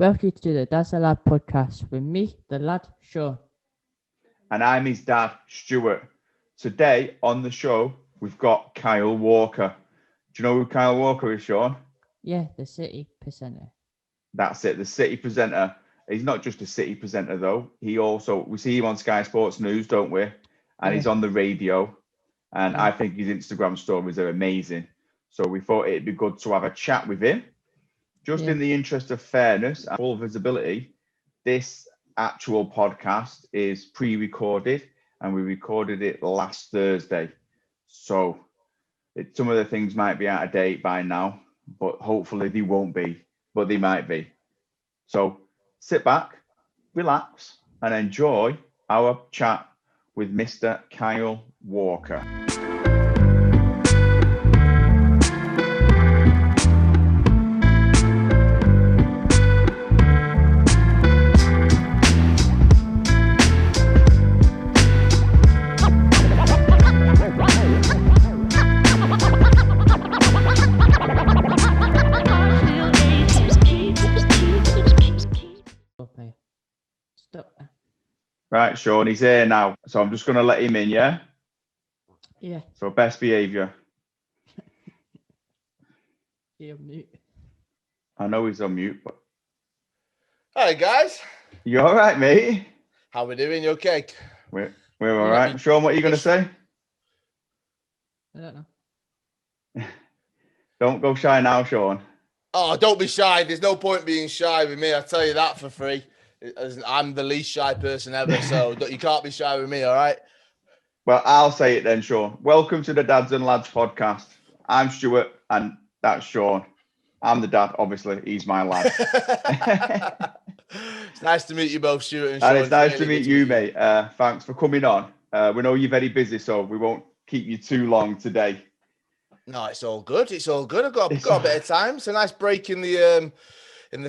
Welcome to the That's a Lad podcast with me, the lad, Shaun. And I'm his dad, Stuart. Today on the show, we've got Kyle Walker. Do you know who Kyle Walker is, Shaun? Yeah, the City presenter. That's it, the City presenter. He's not just a City presenter, though. We see him on Sky Sports News, don't we? And he's on the radio. And I think his Instagram stories are amazing. So we thought it'd be good to have a chat with him. Just in the interest of fairness and full visibility, this actual podcast is pre-recorded and we recorded it last Thursday. So some of the things might be out of date by now, but hopefully they won't be, but they might be. So sit back, relax, and enjoy our chat with Mr. Kyle Walker. Stop. Right, Shaun, he's here now. So I'm just going to let him in, yeah? Yeah. So best behaviour. You're on mute. I know he's on mute, but... Hi, guys. You all right, mate? How we doing? You okay? We're all right. Shaun, what are you going to say? I don't know. Don't go shy now, Shaun. Oh, don't be shy. There's no point being shy with me. I tell you that for free. I'm the least shy person ever, so you can't be shy with me, all right? Well, I'll say it then, Shaun. Welcome to the Dads and Lads podcast. I'm Stuart, and that's Shaun. I'm the dad, obviously. He's my lad. It's nice to meet you both, Stuart and Shaun. And it's nice to meet you, mate. Thanks for coming on. We know you're very busy, so we won't keep you too long today. No, it's all good. It's all good. I've got a bit of time. It's a nice break in the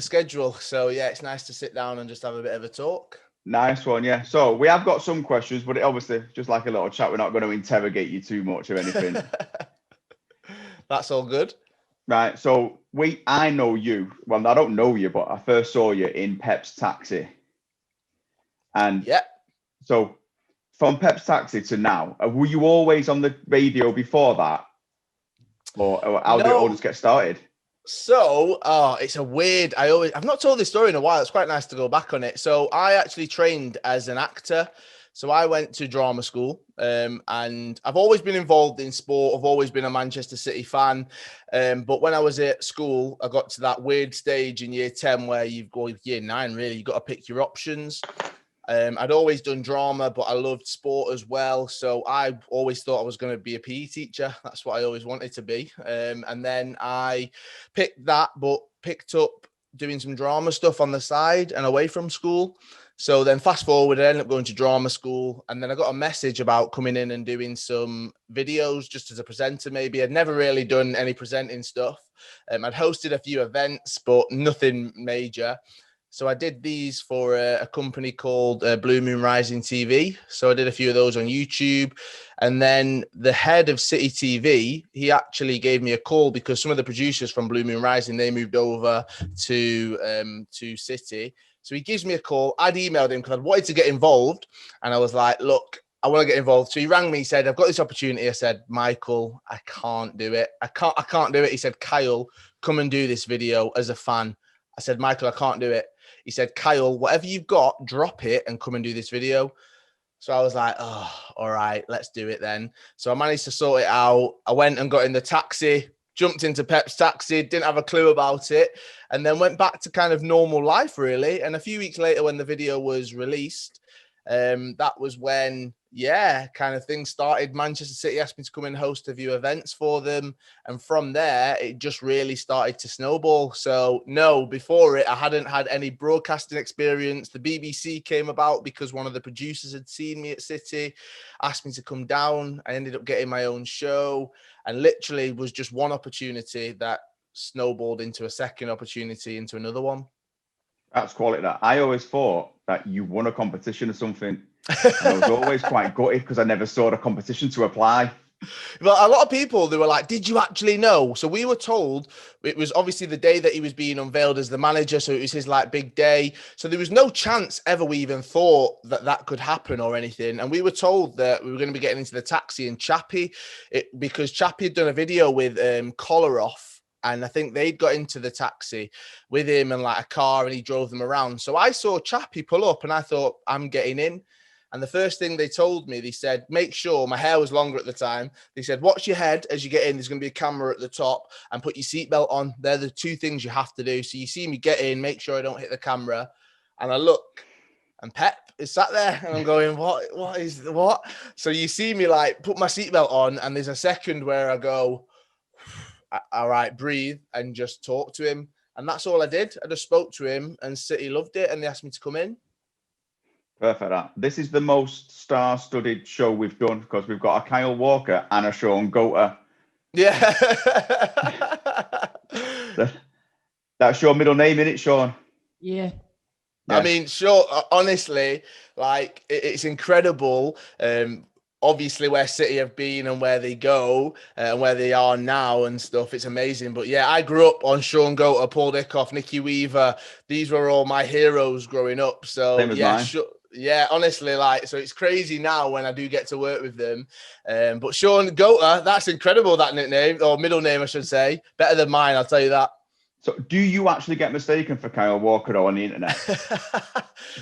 schedule. So, yeah, it's nice to sit down and just have a bit of a talk. Nice one, yeah. So we have got some questions, but obviously, just like a little chat, we're not going to interrogate you too much or anything. That's all good. Right, so I know you. Well, I don't know you, but I first saw you in Peps Taxi. And so from Peps Taxi to now, were you always on the radio before that? Or how did it all just get started? So, it's a weird, I've not told this story in a while. It's quite nice to go back on it. So I actually trained as an actor. So I went to drama school, and I've always been involved in sport. I've always been a Manchester City fan. But when I was at school, I got to that weird stage in year 10 where year 9, really, you've got to pick your options. I'd always done drama, but I loved sport as well. So I always thought I was going to be a PE teacher. That's what I always wanted to be. And then I picked that, but picked up doing some drama stuff on the side and away from school. So then fast forward, I ended up going to drama school. And then I got a message about coming in and doing some videos just as a presenter, maybe. I'd never really done any presenting stuff. I'd hosted a few events, but nothing major. So I did these for a company called Blue Moon Rising TV. So I did a few of those on YouTube. And then the head of CityTV, he actually gave me a call because some of the producers from Blue Moon Rising, they moved over to City. So he gives me a call. I'd emailed him because I'd wanted to get involved. And I was like, look, I want to get involved. So he rang me, he said, I've got this opportunity. I said, Michael, I can't do it. I can't do it. He said, Kyle, come and do this video as a fan. I said, Michael, I can't do it. He said, Kyle, whatever you've got, drop it and come and do this video. So I was like, oh, all right, let's do it then. So I managed to sort it out. I went and got in the taxi, jumped into Peps Taxi, didn't have a clue about it, and then went back to kind of normal life, really. And a few weeks later, when the video was released, that was when, kind of things started. Manchester City asked me to come and host a few events for them. And from there, it just really started to snowball. So no, before it, I hadn't had any broadcasting experience. The BBC came about because one of the producers had seen me at City, asked me to come down. I ended up getting my own show, and literally was just one opportunity that snowballed into a second opportunity, into another one. That's quality. That I always thought that you won a competition or something. And I was always quite gutted because I never saw a competition to apply. Well, a lot of people, they were like, did you actually know? So we were told it was obviously the day that he was being unveiled as the manager. So it was his like big day. So there was no chance ever we even thought that that could happen or anything. And we were told that we were going to be getting into the taxi and Chappie, because Chappie had done a video with collar off. And I think they'd got into the taxi with him and like a car and he drove them around. So I saw Chappie pull up and I thought, I'm getting in. And the first thing they told me, they said, make sure, my hair was longer at the time. They said, watch your head as you get in. There's going to be a camera at the top, and put your seatbelt on. They're the two things you have to do. So you see me get in, make sure I don't hit the camera. And I look, and Pep is sat there, and I'm going, what? So you see me like put my seatbelt on, and there's a second where I go, all right, breathe, and just talk to him. And that's all I did. I just spoke to him, and City loved it, and they asked me to come in. Perfect. This is the most star-studded show we've done because we've got a Kyle Walker and a Shaun Goater. Yeah. That's your middle name, isn't it, Shaun? Yeah. I mean, sure, honestly, like it's incredible. Obviously where City have been and where they go and where they are now and stuff, it's amazing. But yeah, I grew up on Shaun Goater, Paul Dickoff, Nicky Weaver. These were all my heroes growing up. So yeah, yeah, honestly, like, so it's crazy now when I do get to work with them. But Shaun Goater, that's incredible, that nickname, or middle name, I should say. Better than mine, I'll tell you that. So do you actually get mistaken for Kyle Walker on the internet?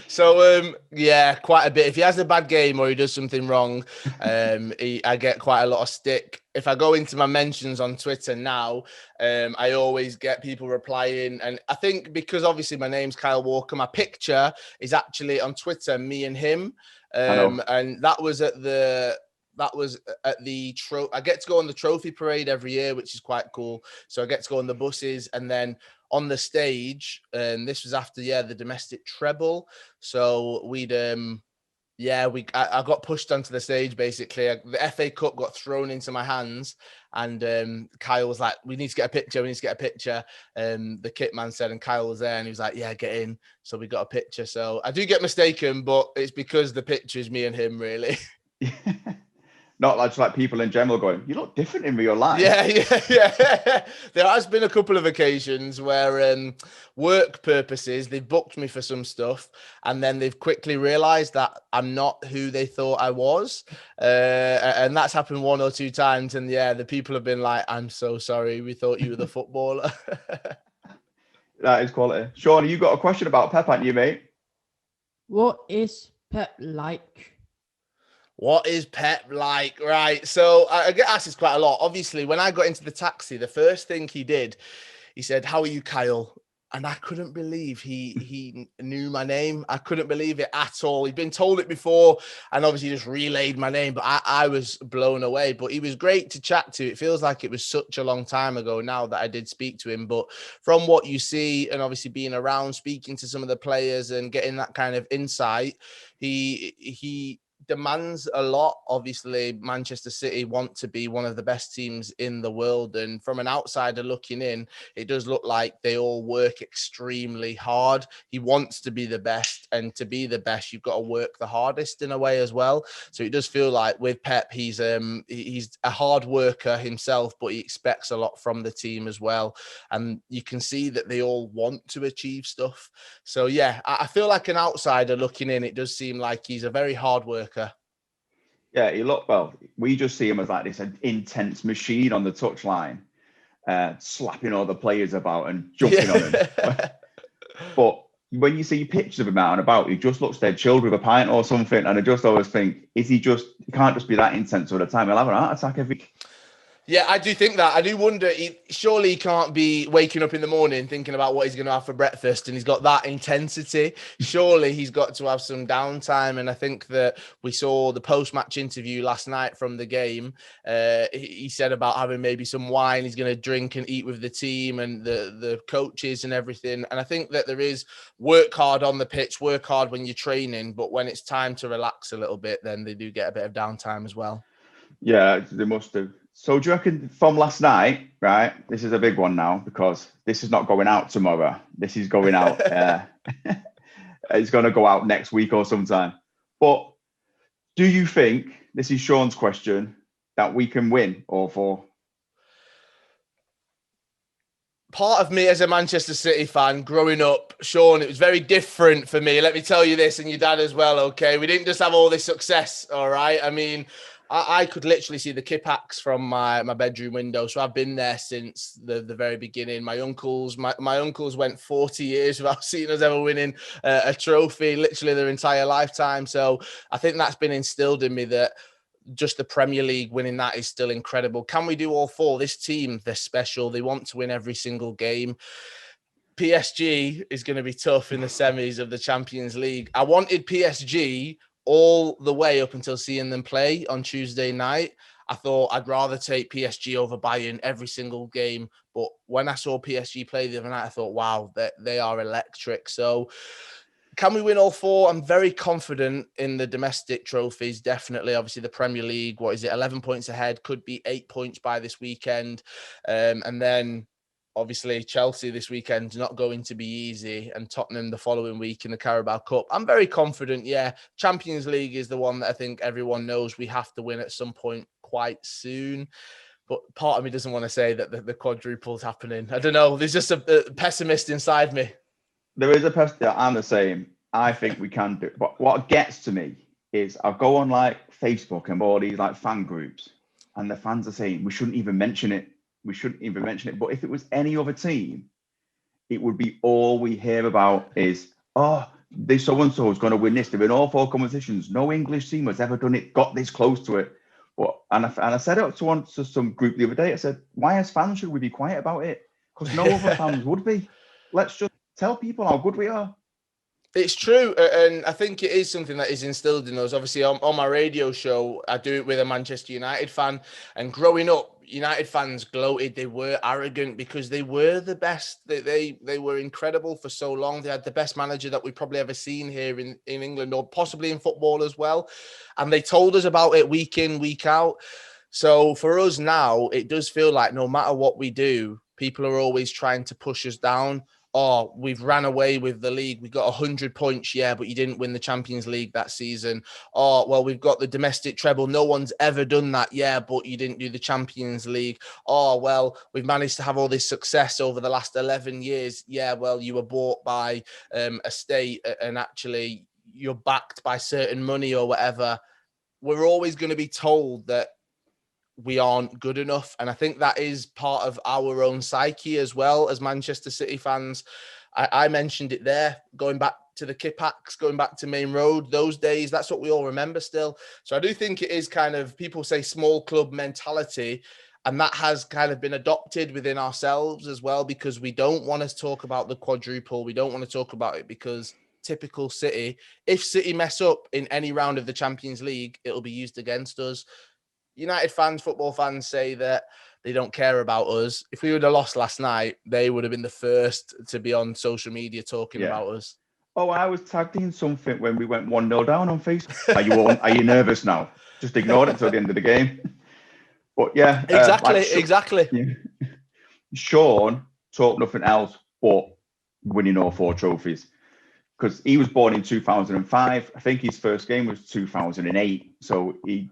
So, yeah, quite a bit. If he has a bad game or he does something wrong, I get quite a lot of stick. If I go into my mentions on Twitter now, I always get people replying. And I think because obviously my name's Kyle Walker, my picture is actually on Twitter, me and him. And that was at the... I get to go on the trophy parade every year, which is quite cool. So I get to go on the buses, and then on the stage, and this was after the domestic treble. So I got pushed onto the stage basically. The FA Cup got thrown into my hands, and Kyle was like, "We need to get a picture. We need to get a picture." The kit man said, and Kyle was there, and he was like, "Yeah, get in." So we got a picture. So I do get mistaken, but it's because the picture is me and him, really. Not just like people in general going, you look different in real life. Yeah. There has been a couple of occasions where work purposes, they've booked me for some stuff, and then they've quickly realized that I'm not who they thought I was. And that's happened one or two times. And yeah, the people have been like, I'm so sorry. We thought you were the footballer. That is quality. Shaun, you got a question about Pep, haven't you, mate? What is Pep like? What is Pep like? Right. So I get asked this quite a lot. Obviously, when I got into the taxi, the first thing he did, he said, "How are you, Kyle?" And I couldn't believe he knew my name. I couldn't believe it at all. He'd been told it before and obviously just relayed my name, but I was blown away. But he was great to chat to. It feels like it was such a long time ago now that I did speak to him. But from what you see, and obviously being around, speaking to some of the players and getting that kind of insight, he demands a lot. Obviously, Manchester City want to be one of the best teams in the world, and from an outsider looking in, it does look like they all work extremely hard. He wants to be the best, and to be the best, you've got to work the hardest in a way as well. So it does feel like with Pep, he's a hard worker himself, but he expects a lot from the team as well, and you can see that they all want to achieve stuff. So yeah, I feel like an outsider looking in, it does seem like he's a very hard worker. Yeah, we just see him as like this intense machine on the touchline, slapping all the players about and jumping on them. But when you see pictures of him out and about, he just looks dead chilled with a pint or something. And I just always think, he can't just be that intense all the time. He'll have an heart attack every... Yeah, I do think that. I do wonder, surely he can't be waking up in the morning thinking about what he's going to have for breakfast, and he's got that intensity. Surely he's got to have some downtime. And I think that we saw the post-match interview last night from the game. He said about having maybe some wine. He's going to drink and eat with the team and the coaches and everything. And I think that there is work hard on the pitch, work hard when you're training, but when it's time to relax a little bit, then they do get a bit of downtime as well. Yeah, they must do. So do you reckon from last night, right? This is a big one now because this is not going out tomorrow. This is going out. It's going to go out next week or sometime. But do you think, this is Shaun's question, that we can win all 4? Part of me as a Manchester City fan growing up, Shaun, it was very different for me. Let me tell you this, and your dad as well, okay? We didn't just have all this success, all right? I mean, I could literally see the Kippax from my bedroom window. So I've been there since the very beginning. My uncles went 40 years without seeing us ever winning a trophy, literally their entire lifetime. So I think that's been instilled in me that just the Premier League winning that is still incredible. Can we do all 4? This team, they're special. They want to win every single game. PSG is going to be tough in the semis of the Champions League. I wanted PSG all the way up until seeing them play on Tuesday night. I thought I'd rather take PSG over Bayern every single game. But when I saw PSG play the other night, I thought, wow, they are electric. So can we win all 4? I'm very confident in the domestic trophies, definitely. Obviously, the Premier League, 11 points ahead, could be 8 points by this weekend. And then, obviously, Chelsea this weekend not going to be easy, and Tottenham the following week in the Carabao Cup. I'm very confident, yeah. Champions League is the one that I think everyone knows we have to win at some point quite soon. But part of me doesn't want to say that the quadruple's happening. I don't know. There's just a pessimist inside me. There is a person. I'm the same. I think we can do it. But what gets to me is I go on like Facebook and all these like fan groups, and the fans are saying we shouldn't even mention it. We shouldn't even mention it. But if it was any other team, it would be all we hear about is, oh, this so-and-so is going to win this. They're in all 4 competitions. No English team has ever done it, got this close to it. But and I said it to some group the other day. I said, why as fans should we be quiet about it? Because no other fans would be. Let's just tell people how good we are. It's true, and I think it is something that is instilled in us. Obviously, on my radio show, I do it with a Manchester United fan, and growing up, United fans gloated. They were arrogant because they were the best. They were incredible for so long. They had the best manager that we've probably ever seen here in England, or possibly in football as well. And they told us about it week in, week out. So for us now, it does feel like no matter what we do, people are always trying to push us down. Oh, we've ran away with the league. We got 100 points, yeah, but you didn't win the Champions League that season. Oh, well, we've got the domestic treble. No one's ever done that, yeah, but you didn't do the Champions League. Oh, well, we've managed to have all this success over the last 11 years. Yeah, well, you were bought by a state and actually you're backed by certain money or whatever. We're always going to be told that we aren't good enough. And I think that is part of our own psyche as well as Manchester City fans. I mentioned it there, going back to the Kippax, going back to Main Road, those days, that's what we all remember still. So I do think it is kind of, people say small club mentality, and that has kind of been adopted within ourselves as well, because we don't want to talk about the quadruple. We don't want to talk about it because typical City, if City mess up in any round of the Champions League, it'll be used against us. United fans, football fans say that they don't care about us. If we would have lost last night, they would have been the first to be on social media talking about us. Oh, I was tagged in something when we went 1-0 down on Facebook. Are you nervous now? Just ignore it until the end of the game. But yeah. Exactly. Yeah. Shaun talked nothing else but winning all 4 trophies. Because he was born in 2005. I think his first game was 2008. So he...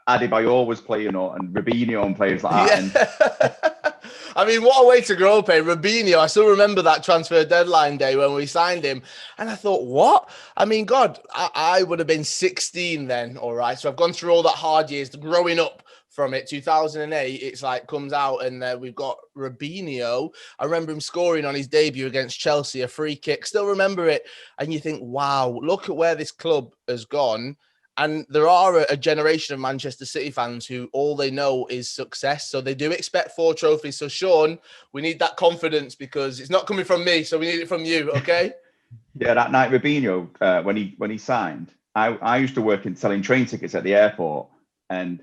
Adebayor was playing, and Robinho and players like that. And... I mean, what a way to grow up, eh? Robinho, I still remember that transfer deadline day when we signed him. And I thought, what? I mean, God, I would have been 16 then, all right? So I've gone through all that hard years growing up from it. 2008, it's like comes out and we've got Robinho. I remember him scoring on his debut against Chelsea, a free kick. Still remember it. And you think, wow, look at where this club has gone. And there are a generation of Manchester City fans who all they know is success. So they do expect 4 trophies. So, Shaun, we need that confidence because it's not coming from me. So we need it from you, okay? Yeah, that night, Robinho, when he signed, I used to work in selling train tickets at the airport. And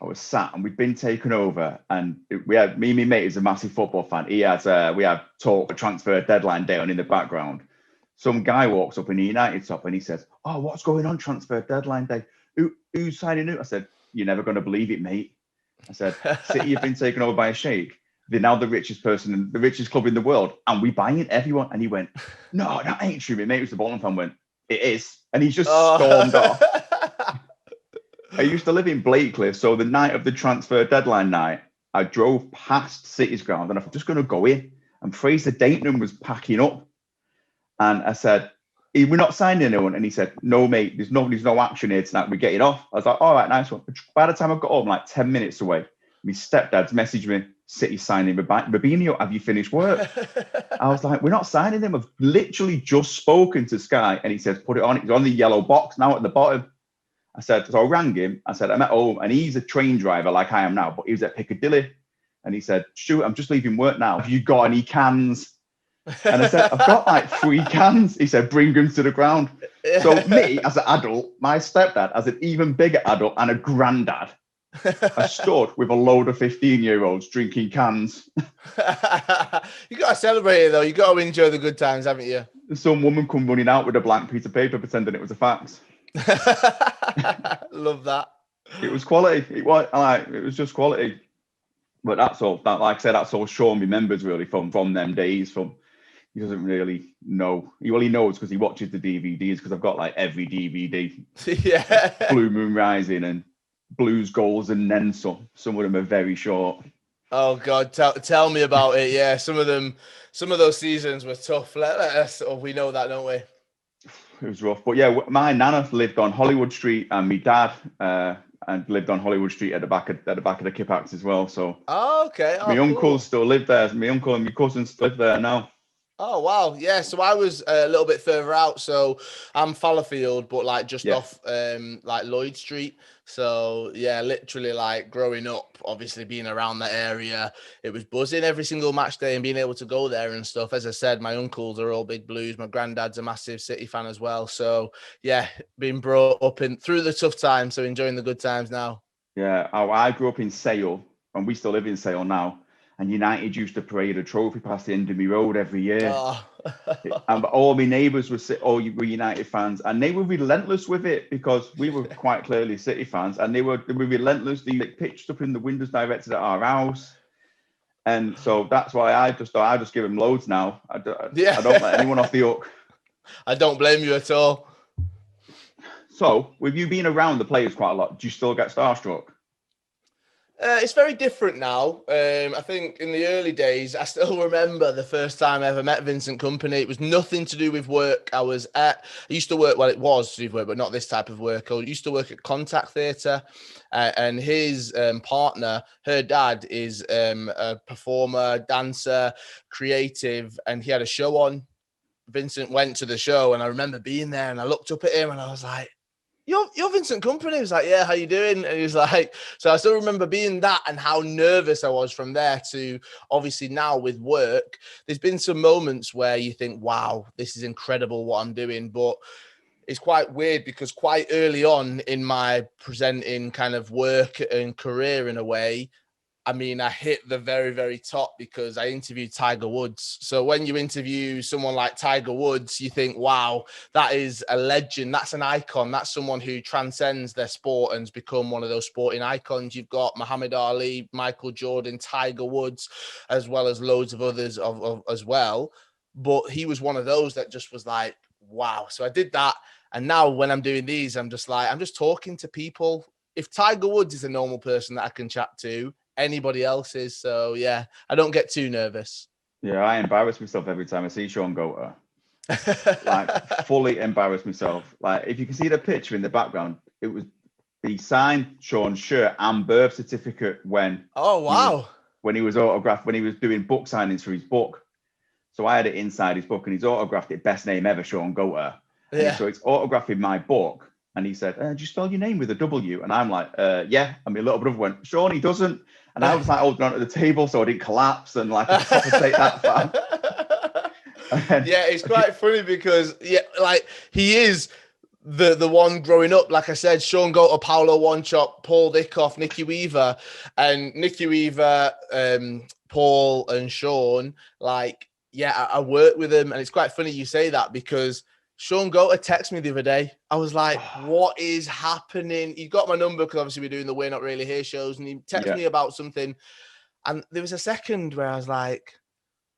I was sat and we'd been taken over. And me and my mate is a massive football fan. We had talk a transfer deadline day on in the background. Some guy walks up in the United top and he says, "Oh, what's going on transfer deadline day? Who's signing out?" I said, "You're never going to believe it, mate." I said, "City have been taken over by a sheikh. They're now the richest club in the world, and we buying everyone." And he went, "No, that ain't true." My mate was the Bolton fan, went, "It is," and he's just stormed off. I used to live in Blakely, so the night of the transfer deadline night, I drove past City's ground and I'm just going to go in. And Fraser Dainton was packing up. And I said, we're not signing anyone. And he said, no, mate, there's no action here tonight. We're getting off. I was like, all right, nice one. By the time I got home, like 10 minutes away, my stepdad's messaged me, City signing Robinho, have you finished work? I was like, we're not signing him. I've literally just spoken to Sky. And he says, put it on. It's on the yellow box now at the bottom. I said, so I rang him. I said, I'm at home. And he's a train driver like I am now, but he was at Piccadilly. And he said, Stuart, I'm just leaving work now. Have you got any cans? And I said, I've got like 3 cans. He said, bring them to the ground. So me, as an adult, my stepdad, as an even bigger adult and a granddad, I stood with a load of 15-year-olds drinking cans. You got to celebrate it, though. You got to enjoy the good times, haven't you? Some woman come running out with a blank piece of paper pretending it was a fax. Love that. It was quality. It was just quality. But that's all. That, like I said, that's all Shaun remembers really from them days. He doesn't really know. He knows because he watches the DVDs. Because I've got like every DVD. Yeah. Blue Moon Rising and Blues Goals and then some. Some of them are very short. Oh God, tell me about it. Yeah, some of those seasons were tough. We know that, don't we? It was rough. But yeah, my nana lived on Hollywood Street, and my dad and lived on Hollywood Street at the back of the Kippax as well. So okay. My uncles still live there. My uncle and my cousins live there now. Oh wow, yeah. So I was a little bit further out. So I'm Fallowfield, but like just off like Lloyd Street. So yeah, literally like growing up, obviously being around that area, it was buzzing every single match day and being able to go there and stuff. As I said, my uncles are all big Blues. My granddad's a massive City fan as well. So yeah, being brought up through the tough times, so enjoying the good times now. Yeah, I grew up in Sale, and we still live in Sale now. And United used to parade a trophy past the end of my road every year. Oh. And all my neighbours were United fans, and they were relentless with it because we were quite clearly City fans, and they were relentless. They pitched up in the windows directed at our house, and so that's why I just give them loads now. I don't let anyone off the hook. I don't blame you at all. So, with you being around the players quite a lot, do you still get starstruck? It's very different now. I think in the early days, I still remember the first time I ever met Vincent Kompany. It was nothing to do with work. I used to work, well, it was to do with work, but not this type of work. I used to work at Contact Theatre, and his partner, her dad, is a performer, dancer, creative, and he had a show on. Vincent went to the show, and I remember being there, and I looked up at him, and I was like, You're Vincent Kompany. He was like, yeah, how you doing? And he was like, so I still remember being that and how nervous I was from there to obviously now with work. There's been some moments where you think, wow, this is incredible what I'm doing. But it's quite weird because quite early on in my presenting kind of work and career in a way, I mean, I hit the very, very top because I interviewed Tiger Woods. So when you interview someone like Tiger Woods, you think, wow, that is a legend. That's an icon. That's someone who transcends their sport and has become one of those sporting icons. You've got Muhammad Ali, Michael Jordan, Tiger Woods, as well as loads of others as well. But he was one of those that just was like, wow. So I did that. And now when I'm doing these, I'm just talking to people. If Tiger Woods is a normal person that I can chat to, anybody else is. So yeah, I don't get too nervous. Yeah, I embarrass myself every time I see Shaun Goater. Like fully embarrass myself. Like if you can see the picture in the background, he signed Shaun's shirt and birth certificate when he was autographed, when he was doing book signings for his book. So I had it inside his book and he's autographed it, best name ever, Shaun Goater. Yeah. So it's autographing my book. And he said, do you spell your name with a W? And I'm like, yeah. And my little brother went, Shaun, he doesn't. And I was like holding onto the table so I didn't collapse and like I could take that far. Yeah, it's quite funny because like he is the one growing up. Like I said, Shaun Goater, Paolo Wanchop, Paul Dickoff, Nicky Weaver, and Nicky Weaver, Paul and Shaun. Like, yeah, I work with them, and it's quite funny you say that because Shaun Goater texted me the other day. I was like, what is happening? He got my number because obviously we're doing the We're Not Really Here shows, and he texted me about something. And there was a second where I was like,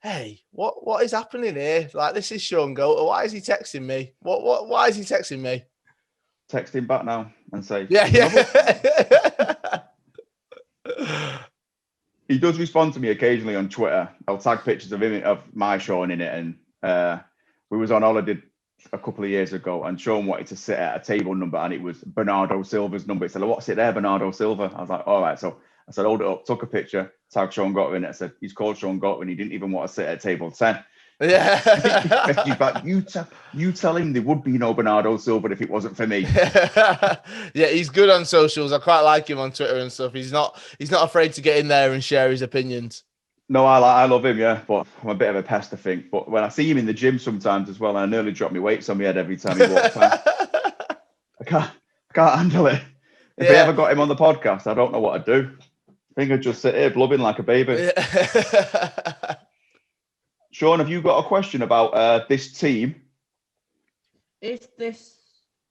hey, what is happening here? Like, this is Shaun Goater. Why is he texting me? Why is he texting me? text him back now and say, Yeah. He does respond to me occasionally on Twitter. I'll tag pictures of him, of my Shaun in it. And we was on holiday a couple of years ago, and Shaun wanted to sit at a table number, and it was Bernardo Silva's number. He said, "What's it there, Bernardo Silva?" I was like, "All right." So I said, "Hold it up." Took a picture, tagged Shaun Gotter in it. I said, "He's called Shaun Gotter, and he didn't even want to sit at table 10." Yeah. He's back. You tell him there would be no Bernardo Silva if it wasn't for me. Yeah, he's good on socials. I quite like him on Twitter and stuff. He's not afraid to get in there and share his opinions. No, I love him, yeah, but I'm a bit of a pest, I think. But when I see him in the gym sometimes as well, I nearly drop my weights on my head every time he walks past. I can't handle it. If I ever got him on the podcast, I don't know what I'd do. I think I'd just sit here blubbing like a baby. Yeah. Shaun, have you got a question about this team? Is this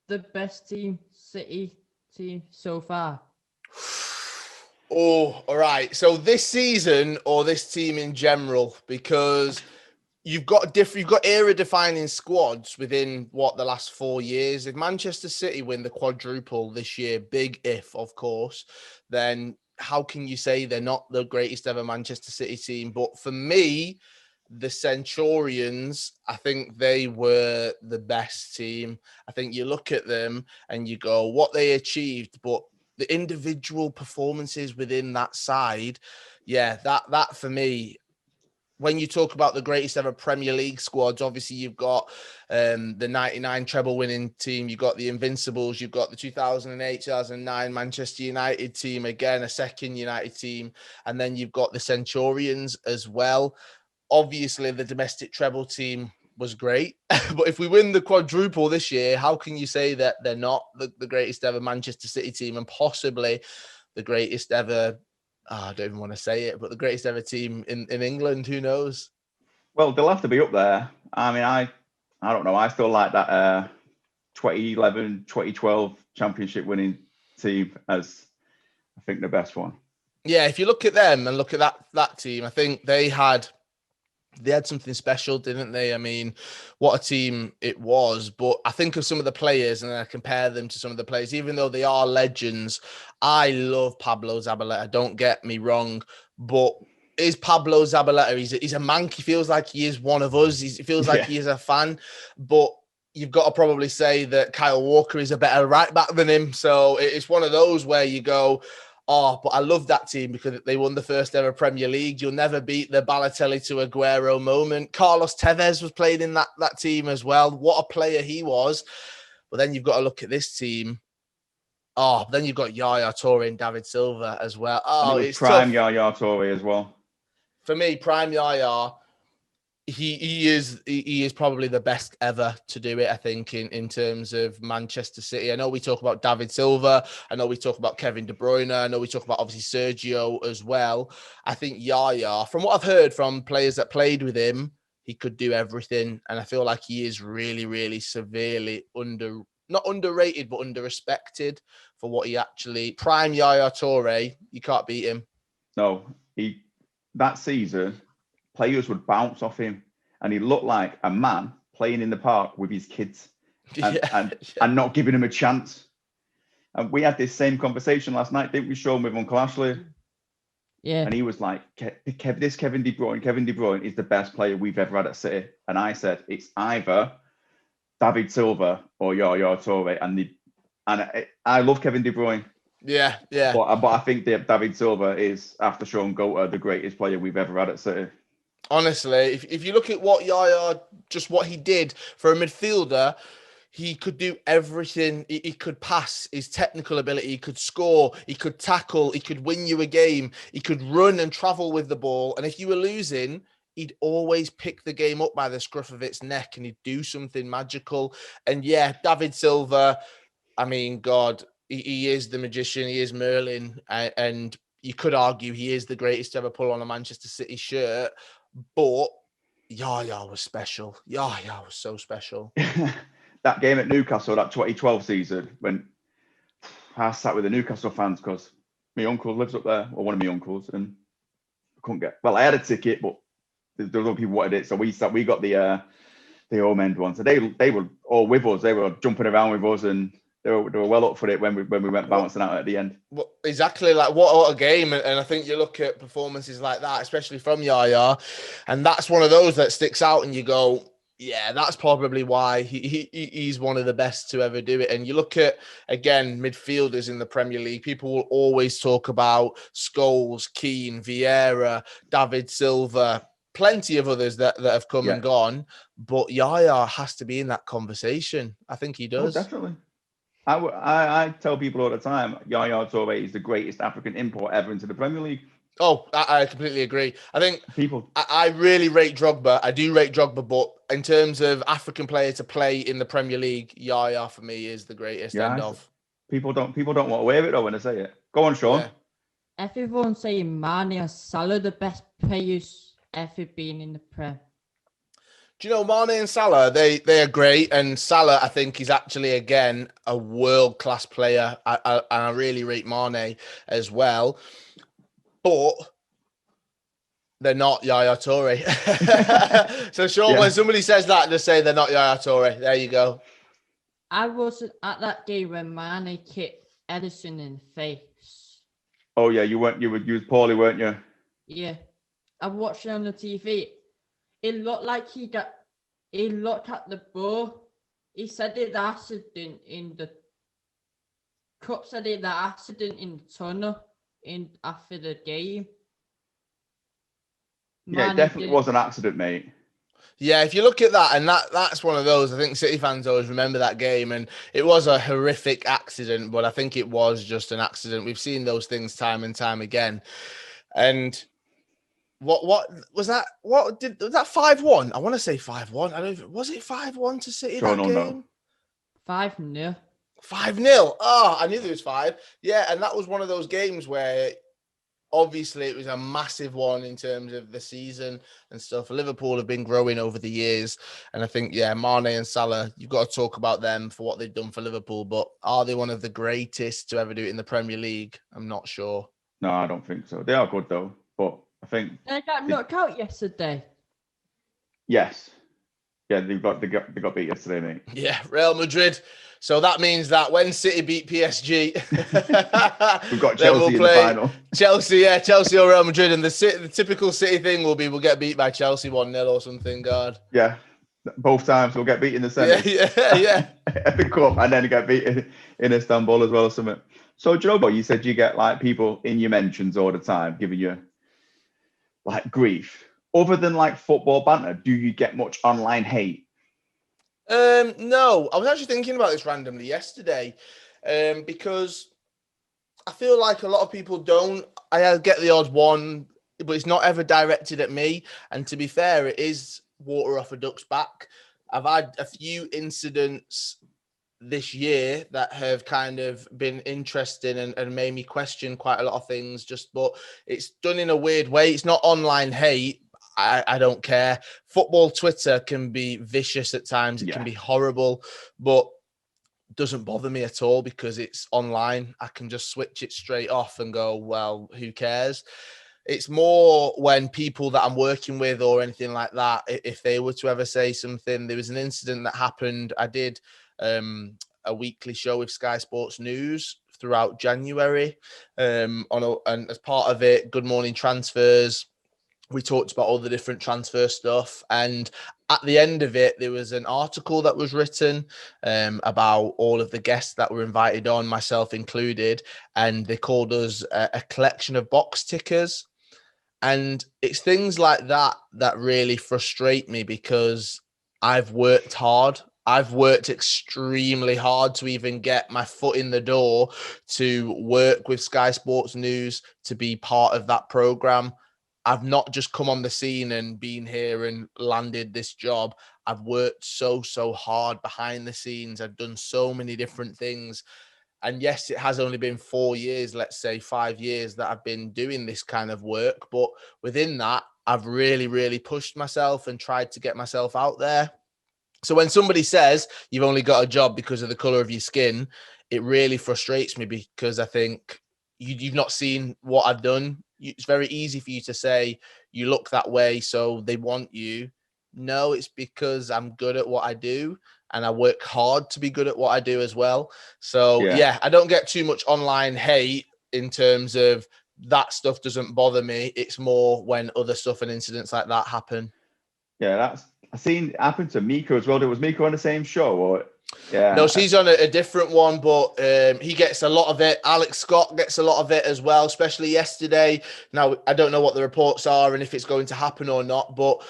the best City team so far? Oh, all right. So this season or this team in general, because you've got era-defining squads within the last 4 years. If Manchester City win the quadruple this year, big if, of course, then how can you say they're not the greatest ever Manchester City team? But for me, the Centurions, I think they were the best team. I think you look at them and you go, what they achieved, but the individual performances within that side, yeah, that for me, when you talk about the greatest ever Premier League squads, obviously you've got the 99 treble winning team, you've got the Invincibles, you've got the 2008, 2009 Manchester United team, again, a second United team, and then you've got the Centurions as well. Obviously, the domestic treble team was great, but if we win the quadruple this year, how can you say that they're not the greatest ever Manchester City team and possibly the greatest ever, I don't even want to say it, but the greatest ever team in England? Who knows? Well, they'll have to be up there. I mean, I don't know. I still like that 2011, 2012 championship winning team as, I think, the best one. Yeah, if you look at them and look at that team, I think they had something special, didn't they? I mean, what a team it was. But I think of some of the players and I compare them to some of the players, even though they are legends. I love Pablo Zabaleta, don't get me wrong, but is Pablo Zabaleta, he's a Manc. He feels like he is one of us. He feels like he is a fan, but you've got to probably say that Kyle Walker is a better right back than him. So it's one of those where you go, oh, but I love that team because they won the first ever Premier League. You'll never beat the Balotelli to Aguero moment. Carlos Tevez was played in that team as well. What a player he was. But then you've got to look at this team. Oh, then you've got Yaya Toure and David Silva as well. Oh, it's prime tough. Yaya Toure as well. For me, prime Yaya, he is probably the best ever to do it, I think, in terms of Manchester City. I know we talk about David Silva. I know we talk about Kevin De Bruyne. I know we talk about, obviously, Sergio as well. I think Yaya, from what I've heard from players that played with him, he could do everything. And I feel like he is really, really severely not underrated, but under-respected for what he actually... Prime Yaya Toure, you can't beat him. No, that season... players would bounce off him, and he looked like a man playing in the park with his kids and not giving him a chance. And we had this same conversation last night, didn't we, Shaun, with Uncle Ashley? Yeah. And he was like, this Kevin De Bruyne is the best player we've ever had at City. And I said, it's either David Silva or Yaya Toure. And I love Kevin De Bruyne. Yeah. But I think that David Silva is, after Shaun Gotter, the greatest player we've ever had at City. Honestly, if you look at what Yaya, just what he did for a midfielder, he could do everything. He could pass, his technical ability, he could score, he could tackle, he could win you a game, he could run and travel with the ball. And if you were losing, he'd always pick the game up by the scruff of its neck and he'd do something magical. And yeah, David Silva, I mean, God, he is the magician, he is Merlin. And you could argue he is the greatest to ever pull on a Manchester City shirt. But Yaya was special. Yaya was so special. That game at Newcastle, that 2012 season, when I sat with the Newcastle fans because my uncle lives up there, or one of my uncles, and I couldn't get. Well, I had a ticket, but there were other people wanted it, so we got the home end one. So they were all with us. They were jumping around with us, and they were well up for it when we went bouncing out at the end. Well, exactly, like what a game. And I think you look at performances like that, especially from Yaya, and that's one of those that sticks out and you go, yeah, that's probably why he's one of the best to ever do it. And you look at, again, midfielders in the Premier League, people will always talk about Scholes, Keane, Vieira, David Silva, plenty of others that have come and gone, but Yaya has to be in that conversation. I think he does. Oh, definitely. I tell people all the time, Yaya Toure is the greatest African import ever into the Premier League. Oh, I completely agree. I think people. I really rate Drogba. I do rate Drogba, but in terms of African player to play in the Premier League, Yaya for me is the greatest. Yeah, end of. People don't want to wear it though when I say it. Go on, Shaun. Yeah. Everyone's saying Mane and Salah the best players ever been in the Prem. Do you know, Mane and Salah, they are great. And Salah, I think, is actually, again, a world-class player. I really rate Mane as well. But they're not Yaya Toure. So, Shaun, when somebody says that, just say they're not Yaya Toure. There you go. I wasn't at that game when Mane kicked Edison in the face. Oh, yeah, you was poorly, weren't you? Yeah. I watched it on the TV. It looked like he looked at the ball. He said it accident in the cup, said it the accident in the tunnel after the game. Yeah, it definitely was an accident, mate. Yeah, if you look at that, and that's one of those, I think City fans always remember that game, and it was a horrific accident, but I think it was just an accident. We've seen those things time and time again. And what was that? Was that 5-1? I want to say 5-1. Was it 5-1 to City that game? 5-0. 5-0. Oh, I knew there was 5. Yeah, and that was one of those games where obviously it was a massive one in terms of the season and stuff. Liverpool have been growing over the years, and I think, yeah, Mane and Salah, you've got to talk about them for what they've done for Liverpool, but are they one of the greatest to ever do it in the Premier League? I'm not sure. No, I don't think so. They are good though, but I think they got knocked out yesterday. Yes. Yeah, they got beat yesterday, mate. Yeah, Real Madrid. So that means that when City beat PSG, we've got Chelsea in the final. Chelsea or Real Madrid, and the typical City thing will be we'll get beat by Chelsea 1-0 or something. God. Yeah, both times we'll get beat in the semi. Yeah. Epic Cup, and then get beat in Istanbul as well or something. So, do you know what? You said you get like people in your mentions all the time giving you like grief. Other than like football banter, do you get much online hate? No, I was actually thinking about this randomly yesterday, because I feel like a lot of people don't. I get the odd one, but it's not ever directed at me. And to be fair, it is water off a duck's back. I've had a few incidents this year that have kind of been interesting and made me question quite a lot of things, but it's done in a weird way. It's not online hate. I don't care. Football Twitter can be vicious at times. It can be horrible, but doesn't bother me at all because it's online. I can just switch it straight off and go, well, who cares? It's more when people that I'm working with or anything like that, if they were to ever say something. There was an incident that happened. I did a weekly show with Sky Sports News throughout January, and as part of it, Good Morning Transfers, we talked about all the different transfer stuff, and at the end of it, there was an article that was written about all of the guests that were invited on, myself included, and they called us a collection of box tickers. And it's things like that that really frustrate me because I've worked hard. I've worked extremely hard to even get my foot in the door to work with Sky Sports News, to be part of that program. I've not just come on the scene and been here and landed this job. I've worked so hard behind the scenes. I've done so many different things. And yes, it has only been 4 years, let's say 5 years that I've been doing this kind of work. But within that, I've really pushed myself and tried to get myself out there. So when somebody says you've only got a job because of the color of your skin, it really frustrates me because I think you've not seen what I've done. It's very easy for you to say you look that way, so they want you. No, it's because I'm good at what I do. and I work hard to be good at what I do as well. So yeah, I don't get too much online hate in terms of that stuff doesn't bother me. It's more when other stuff and incidents like that happen. Yeah, I've seen it happen to Miko as well. Was Miko on the same show? Or no, she's on a different one, but he gets a lot of it. Alex Scott gets a lot of it as well, especially yesterday. Now, I don't know what the reports are and if it's going to happen or not, but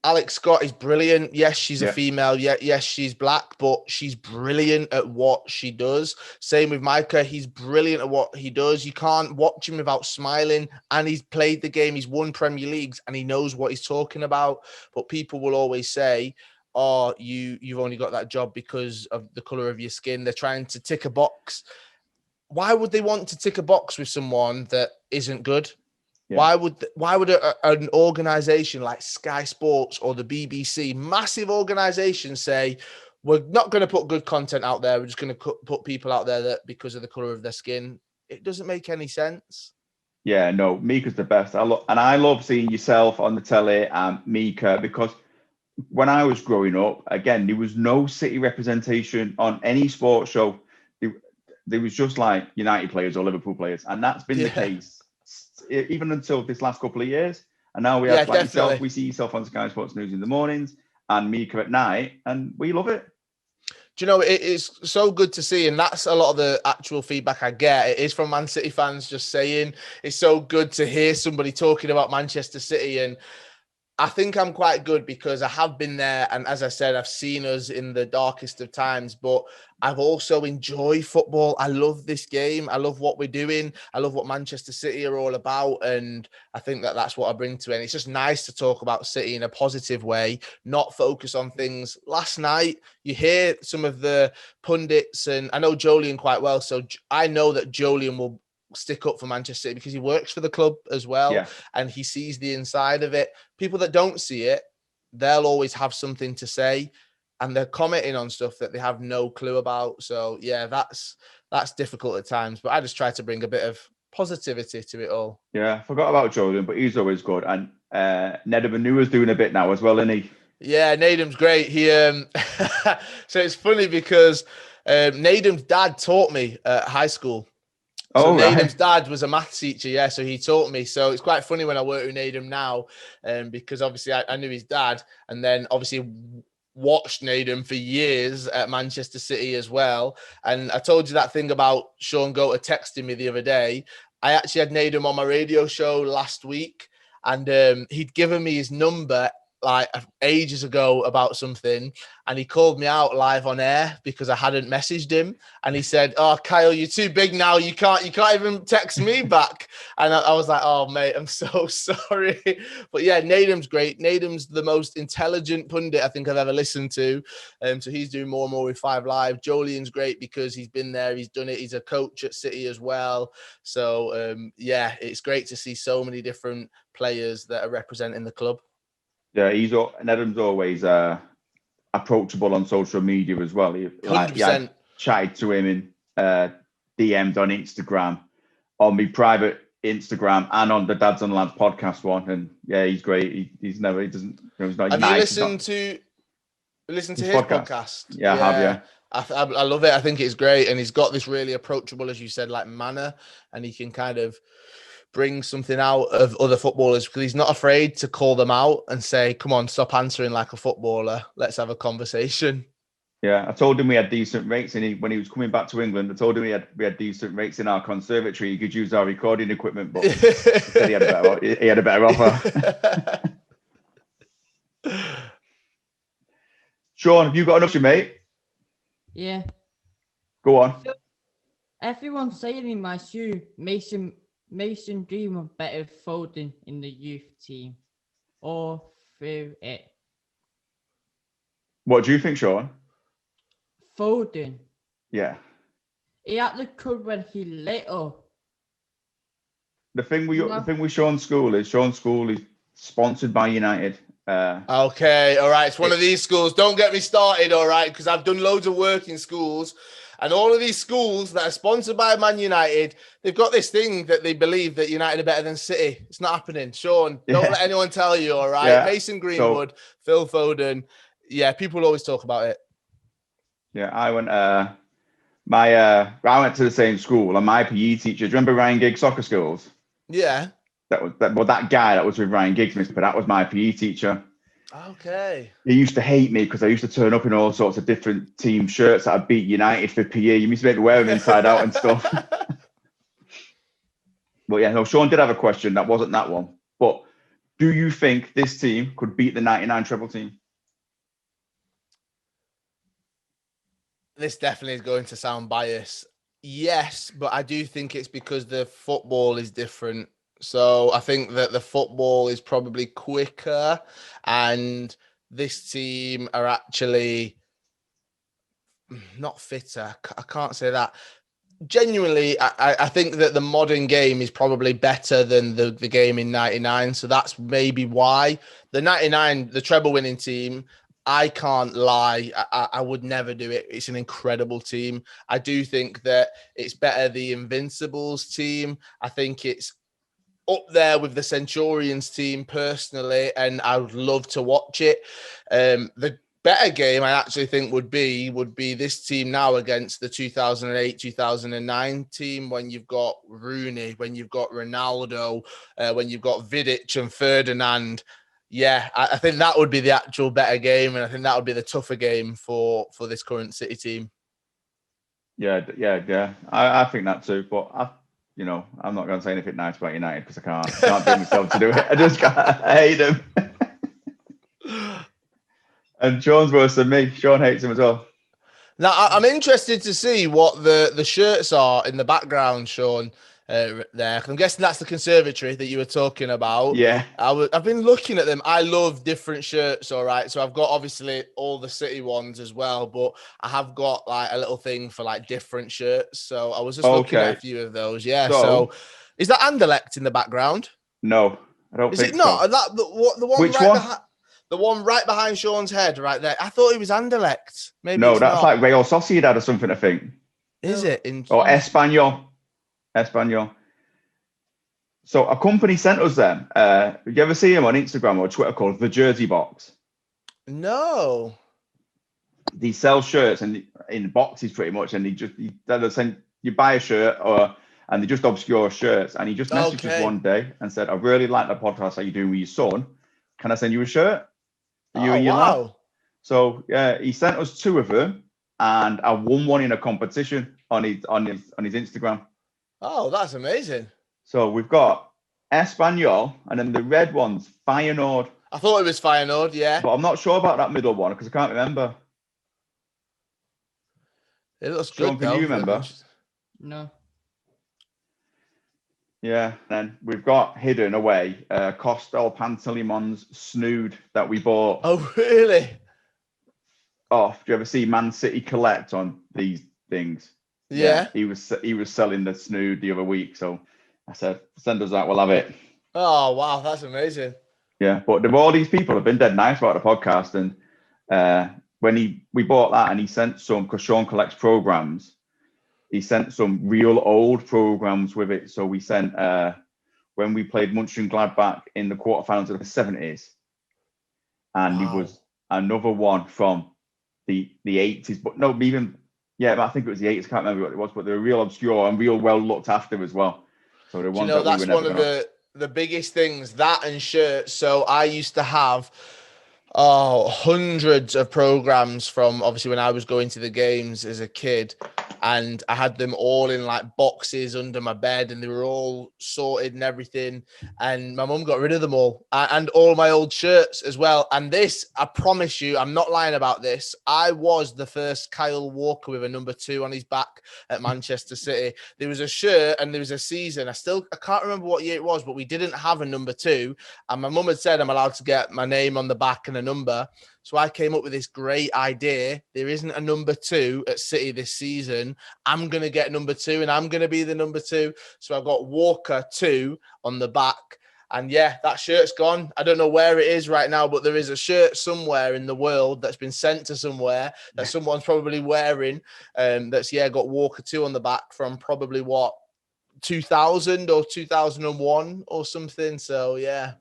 Alex Scott is brilliant. Yes, she's a female. Yes, she's black, but she's brilliant at what she does. Same with Micah. He's brilliant at what he does. You can't watch him without smiling. And he's played the game. He's won Premier Leagues and he knows what he's talking about. But people will always say, oh, you've only got that job because of the color of your skin. They're trying to tick a box. Why would they want to tick a box with someone that isn't good? Yeah. Why would an organization like Sky Sports or the BBC, massive organization, say we're not going to put good content out there, we're just going to put people out there that because of the color of their skin? It doesn't make any sense. Yeah, no, Mika's the best. I love seeing yourself on the telly and Mika, because when I was growing up, again, there was no City representation on any sports show. There was just like United players or Liverpool players, and that's been the case even until this last couple of years. And now we have like yourself, we see yourself on Sky Sports News in the mornings and Mika at night, and we love it. Do you know, it is so good to see, and that's a lot of the actual feedback I get. It is from Man City fans just saying it's so good to hear somebody talking about Manchester City. And I think I'm quite good because I have been there. And as I said, I've seen us in the darkest of times, but I've also enjoyed football. I love this game. I love what we're doing. I love what Manchester City are all about. And I think that that's what I bring to it. And it's just nice to talk about City in a positive way, not focus on things. Last night, you hear some of the pundits, and I know Jolien quite well. So I know that Jolien will stick up for Manchester City because he works for the club as well, and he sees the inside of it. People that don't see it, they'll always have something to say, and they're commenting on stuff that they have no clue about. So yeah, that's difficult at times, but I just try to bring a bit of positivity to it all. Yeah, I forgot about Jordan, but he's always good. And Nedum Anua's doing a bit now as well, isn't he? Yeah, Nedum's great. He so it's funny because Nedum's dad taught me at high school. So Nedum's dad was a maths teacher, so he taught me. So it's quite funny when I work with Nedum now, because obviously I knew his dad, and then obviously watched Nedum for years at Manchester City as well. And I told you that thing about Sean Goater texting me the other day. I actually had Nedum on my radio show last week, and he'd given me his number like ages ago about something, and he called me out live on air because I hadn't messaged him, and he said, "Oh, Kyle, you're too big now. You can't even text me back." And I was like, "Oh, mate, I'm so sorry." But yeah, Nedum's great. Nedum's the most intelligent pundit I think I've ever listened to. So he's doing more and more with 5 Live. Jolien's great because he's been there, he's done it. He's a coach at City as well. So yeah, it's great to see so many different players that are representing the club. Yeah, Nedum's always approachable on social media as well. 100%. I chatted to him in DM'd on Instagram, on my private Instagram, and on the Dads and Lads podcast one. And yeah, he's great. He's not. Have you listened to his podcast? Yeah, I have. Yeah. I love it. I think it's great, and he's got this really approachable, as you said, like manner, and he can kind of bring something out of other footballers because he's not afraid to call them out and say, "Come on, stop answering like a footballer. Let's have a conversation." Yeah, I told him we had decent rates, and when he was coming back to England, I told him we had decent rates in our conservatory. He could use our recording equipment, but he said he had a better offer. Shaun, have you got an option, mate? Yeah. Go on. Everyone's saying in my shoe, Mason dream of better Foden in the youth team or through it. What do you think, Shaun? Foden. Yeah. He had the club when he little. The thing with Sean's school is sponsored by United. Okay, all right. It's one of these schools. Don't get me started, all right, because I've done loads of work in schools. And all of these schools that are sponsored by Man United, they've got this thing that they believe that United are better than City. It's not happening. Shaun, don't let anyone tell you, all right? Yeah. Mason Greenwood, Phil Foden. Yeah, people always talk about it. Yeah, I went. I went to the same school, and my PE teacher. Do you remember Ryan Giggs soccer schools? Yeah. That guy that was with Ryan Giggs, but that was my PE teacher. Okay. He used to hate me because I used to turn up in all sorts of different team shirts that I beat United for PE. You used to make me wear them inside out and stuff. But yeah, no, Shaun did have a question. That wasn't that one. But do you think this team could beat the 99 treble team? This definitely is going to sound biased. Yes, but I do think it's because the football is different. So I think that the football is probably quicker, and this team are actually not fitter. I can't say that. Genuinely, I think that the modern game is probably better than the game in 99. So that's maybe why the 99, the treble winning team, I can't lie. I would never do it. It's an incredible team. I do think that it's better the Invincibles team. I think it's up there with the Centurions team personally, and I would love to watch it. The better game I actually think would be this team now against the 2008-2009 team, when you've got Rooney, when you've got Ronaldo, when you've got Vidic and Ferdinand. Yeah, I think that would be the actual better game, and I think that would be the tougher game for this current City team. Yeah. I think that too, but I'm not going to say anything nice about United because I can't bring myself to do it. I just can't. I hate them. And Shaun's worse than me. Shaun hates him as well. Now, I'm interested to see what the shirts are in the background, Shaun, there. I'm guessing that's the conservatory that you were talking about. Yeah. I've been looking at them. I love different shirts, all right? So I've got, obviously, all the City ones as well, but I have got, like, a little thing for, like, different shirts. So I was just looking at a few of those. Yeah, so is that Anderlecht in the background? No, I don't think so. Is it not? The one Which right one? behind... The one right behind Shaun's head, right there. I thought it was Anderlecht. Maybe no, it's that's not. like Real Sociedad or something, I think. Is it? Or Espanyol. So a company sent us them. Did you ever see them on Instagram or Twitter called The Jersey Box? No. They sell shirts in boxes pretty much, and they send you buy a shirt and they just obscure shirts. And he just messaged us one day and said, "I really like the podcast that you're doing with your son. Can I send you a shirt for you and your lad?" So yeah, he sent us 2 of them, and I won one in a competition on his Instagram. Oh, that's amazing. So we've got Espanyol, and then the red one's Feyenoord. I thought it was Feyenoord, yeah. But I'm not sure about that middle one because I can't remember. It looks Shaun, good, can you remember? No. Yeah, then we've got hidden away Costel Panteleimons Snood that we bought. Oh, really? Oh, do you ever see Man City collect on these things? Yeah. He was selling the Snood the other week, so I said, "Send us that, we'll have it." Oh, wow, that's amazing. Yeah, but all these people have been dead nice about the podcast, and when we bought that, and he sent some, because Shaun collects programs. He sent some real old programs with it. So we sent when we played Mönchengladbach in the quarterfinals of the 70s, and it was another one from the 80s, but no, even but I think it was the 80s. I can't remember what it was, but they were real obscure and real well looked after as well. So the ones that that's we were one of the biggest things, that and shirts. So I used to have hundreds of programs from, obviously, when I was going to the games as a kid, and I had them all in like boxes under my bed, and they were all sorted and everything. And my mum got rid of them all, and all my old shirts as well. And this, I promise you, I'm not lying about this, I was the first Kyle Walker with a number 2 on his back at Manchester City. There was a shirt and there was a season. I can't remember what year it was, but we didn't have a number 2. And my mum had said I'm allowed to get my name on the back and a number. So I came up with this great idea. There isn't a number 2 at City this season. I'm going to get number 2 and I'm going to be the number 2. So I've got Walker 2 on the back. And yeah, that shirt's gone. I don't know where it is right now, but there is a shirt somewhere in the world that's been sent to somewhere that someone's probably wearing. That's got Walker 2 on the back from probably 2000 or 2001 or something. So yeah.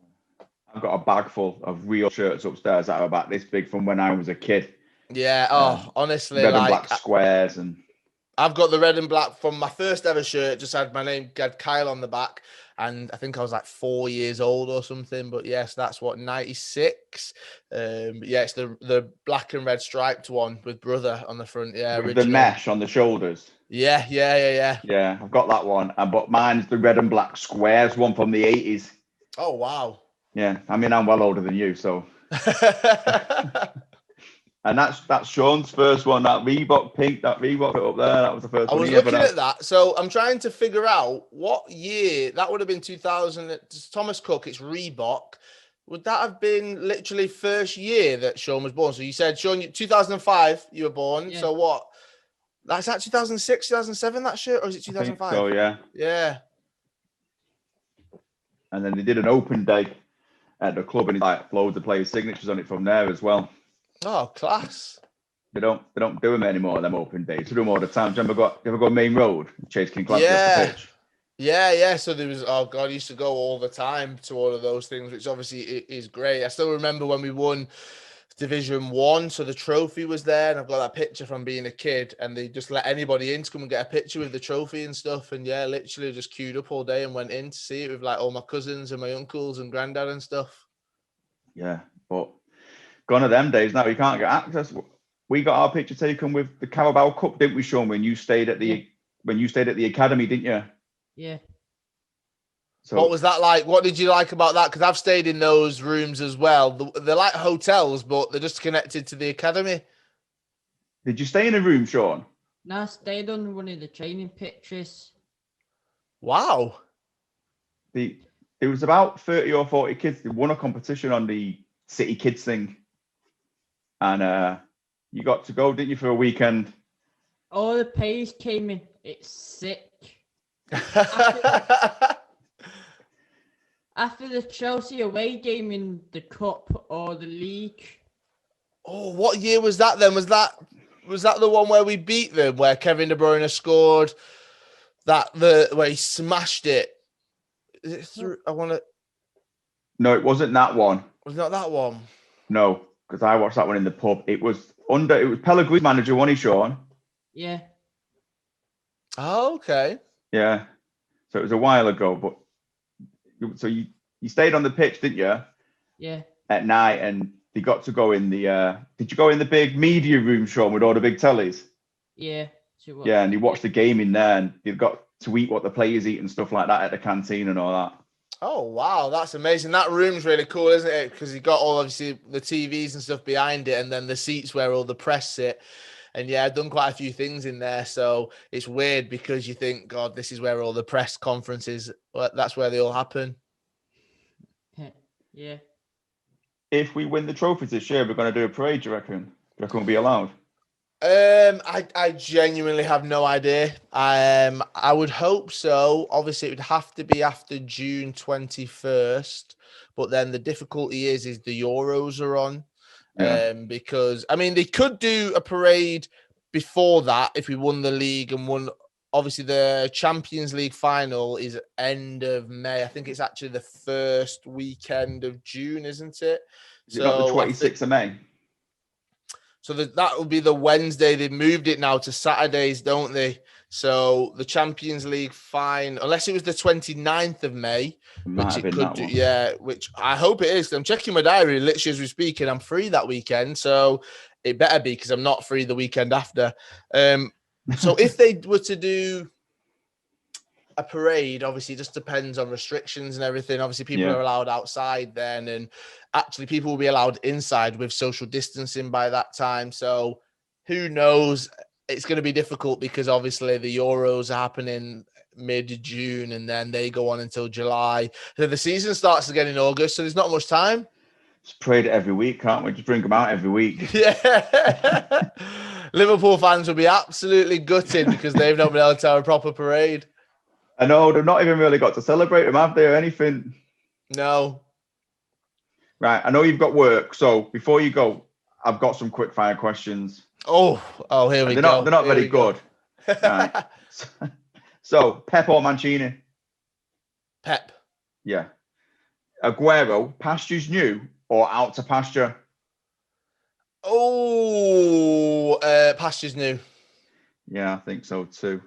I've got a bag full of real shirts upstairs that are about this big from when I was a kid. Yeah. Oh, honestly, red and like black squares and. I've got the red and black from my first ever shirt. Just had my name, had Kyle on the back, and I think I was like 4 years old or something. But yes, that's what 96. Yeah, it's the black and red striped one with brother on the front. Yeah, With the original. mesh on the shoulders. Yeah. Yeah, I've got that one. But mine's the red and black squares one from the 80s. Oh wow. Yeah, I mean, I'm well older than you, so. And that's Shaun's first one, that Reebok pink, that Reebok up there. That was the first I one was he ever looking had. at that, so I'm trying to figure out what year that would have been. 2000. Thomas Cook. It's Reebok. Would that have been literally first year that Shaun was born? So you said, Shaun, 2005 you were born. Yeah. So what? That's that 2006, 2007 that shirt, or is it I think 2005? so, yeah. Yeah. And then they did an open day at the club, and it's like loads of players' signatures on it from there as well. Oh, class. They don't do them anymore, them open days. They do them all the time. Do you ever go Main Road, Chase King Clancy off the pitch? Yeah. So there was, oh God, I used to go all the time to all of those things, which obviously is great. I still remember when we won Division 1, so the trophy was there, and I've got that picture from being a kid, and they just let anybody in to come and get a picture with the trophy and stuff. And yeah, literally just queued up all day and went in to see it with like all my cousins and my uncles and granddad and stuff. Yeah, but gone are them days now. You can't get access. We got our picture taken with the Carabao Cup, didn't we, Shaun? When you stayed at the academy, didn't you? Yeah. So What was that like? What did you like about that? Because I've stayed in those rooms as well. They're like hotels, but they're just connected to the academy. did you stay in a room, Shaun? No, I stayed on one of the training pitches. Wow. There was about 30 or 40 kids. They won a competition on the City Kids thing. And you got to go, didn't you, for a weekend? All the players came in. It's sick. After the Chelsea away game in the cup or the league. Oh, what year was that then? Was that the one where we beat them, where Kevin De Bruyne scored where he smashed it? Is it through? No, it wasn't that one. Was it not that one? No, because I watched that one in the pub. It was Pellegrini's manager, wasn't he, Shaun? Yeah. Oh, okay. Yeah. So it was a while ago, but so you stayed on the pitch, didn't you? Yeah. At night, and they got to go in the. Did you go in the big media room, Shaun, with all the big tellies? Yeah. Yeah, and you watched the game in there, and you've got to eat what the players eat and stuff like that at the canteen and all that. Oh wow, that's amazing. That room's really cool, isn't it? Because you've got all obviously the TVs and stuff behind it, and then the seats where all the press sit. And yeah, I've done quite a few things in there, so it's weird because you think, God, this is where all the press conferences. That's where they all happen. Yeah. If we win the trophies this year, we're going to do a parade. Do you reckon? Do you reckon we'll be allowed? I genuinely have no idea. I would hope so. Obviously, it would have to be after June 21st. But then the difficulty is the Euros are on. Yeah. Because I mean, they could do a parade before that if we won the league and won. Obviously, the Champions League final is end of May. I think it's actually the first weekend of June, isn't it? Is it not the 26th of May? So that will be the Wednesday. They've moved it now to Saturdays, don't they? So the Champions League final, unless it was the 29th of May, which it could do. Yeah, which I hope it is. I'm checking my diary literally as we speak, and I'm free that weekend. So it better be, because I'm not free the weekend after. So if they were to do a parade, obviously it just depends on restrictions and everything. Obviously people are allowed outside then, and actually people will be allowed inside with social distancing by that time. So who knows? It's going to be difficult because obviously the Euros are happening mid-June and then they go on until July. So the season starts again in August, so there's not much time. Just parade it every week, can't we? Just bring them out every week. Yeah. Liverpool fans will be absolutely gutted because they've not been able to have a proper parade. I know, they've not even really got to celebrate them, have they, or anything? No. Right, I know you've got work, so before you go, I've got some quick fire questions. Oh, here we go. They're not very good. Right. So, Pep or Mancini? Pep. Yeah. Aguero, pastures new or out to pasture? Oh, Pastures New. Yeah, I think so too.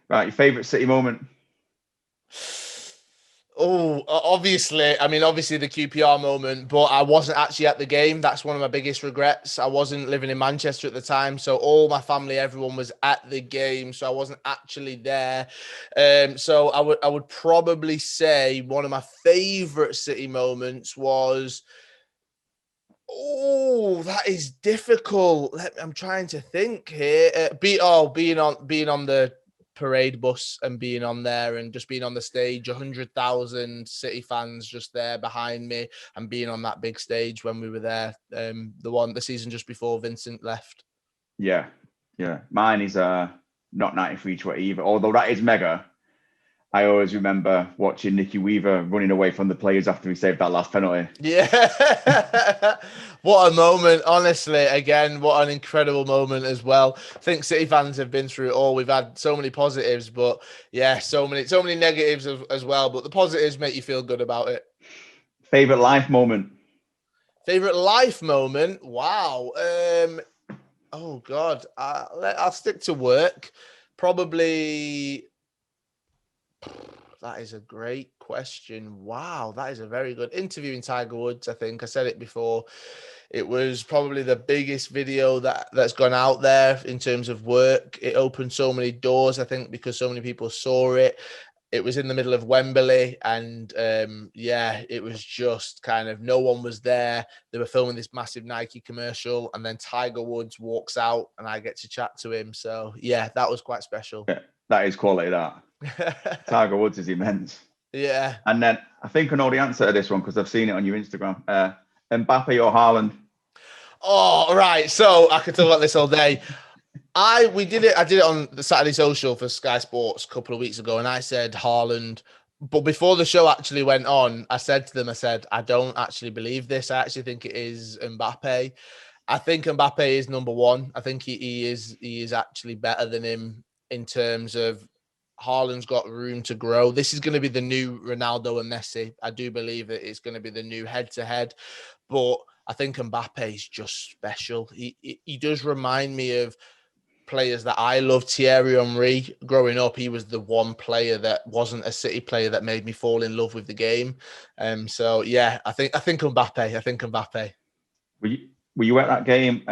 Right, your favourite City moment? Oh, obviously, obviously the QPR moment, but I wasn't actually at the game. That's one of my biggest regrets. I wasn't living in Manchester at the time, so all my family, everyone was at the game, so I wasn't actually there. So I would probably say one of my favorite City moments was. Oh, that is difficult. I'm trying to think here. Being on the parade bus and being on there and just being on the stage, 100,000 City fans just there behind me, and being on that big stage when we were there. The season just before Vincent left. Yeah. Mine is not 93-20 either, although that is mega. I always remember watching Nicky Weaver running away from the players after he saved that last penalty. Yeah. What a moment, honestly. Again, what an incredible moment as well. I think City fans have been through it all. We've had so many positives, but yeah, so many negatives as well. But the positives make you feel good about it. Favorite life moment? Favorite life moment? Wow. Oh God. I'll stick to work. Probably. That is a great question. Wow, that is a very good interviewing Tiger Woods. I think I said it before. It was probably the biggest video that's gone out there in terms of work. It opened so many doors, I think, because so many people saw it. It was in the middle of Wembley, and it was just kind of no one was there. They were filming this massive Nike commercial, and then Tiger Woods walks out, and I get to chat to him. So yeah, that was quite special. Yeah, that is quality. That Tiger Woods is immense. Yeah. And then I think I know the answer to this one because I've seen it on your Instagram. Mbappe or Haaland? Oh, right. So I could talk about this all day. I did it on the Saturday Social for Sky Sports a couple of weeks ago, and I said Haaland. But before the show actually went on, I said to them, I don't actually believe this. I actually think it is Mbappe. I think Mbappe is number one. I think he is actually better than him in terms of Haaland's got room to grow. This is going to be the new Ronaldo and Messi. I do believe that it's going to be the new head-to-head. But I think Mbappe is just special. He does remind me of players that I love. Thierry Henry. Growing up, he was the one player that wasn't a City player that made me fall in love with the game. So yeah, I think Mbappe. Were you at that game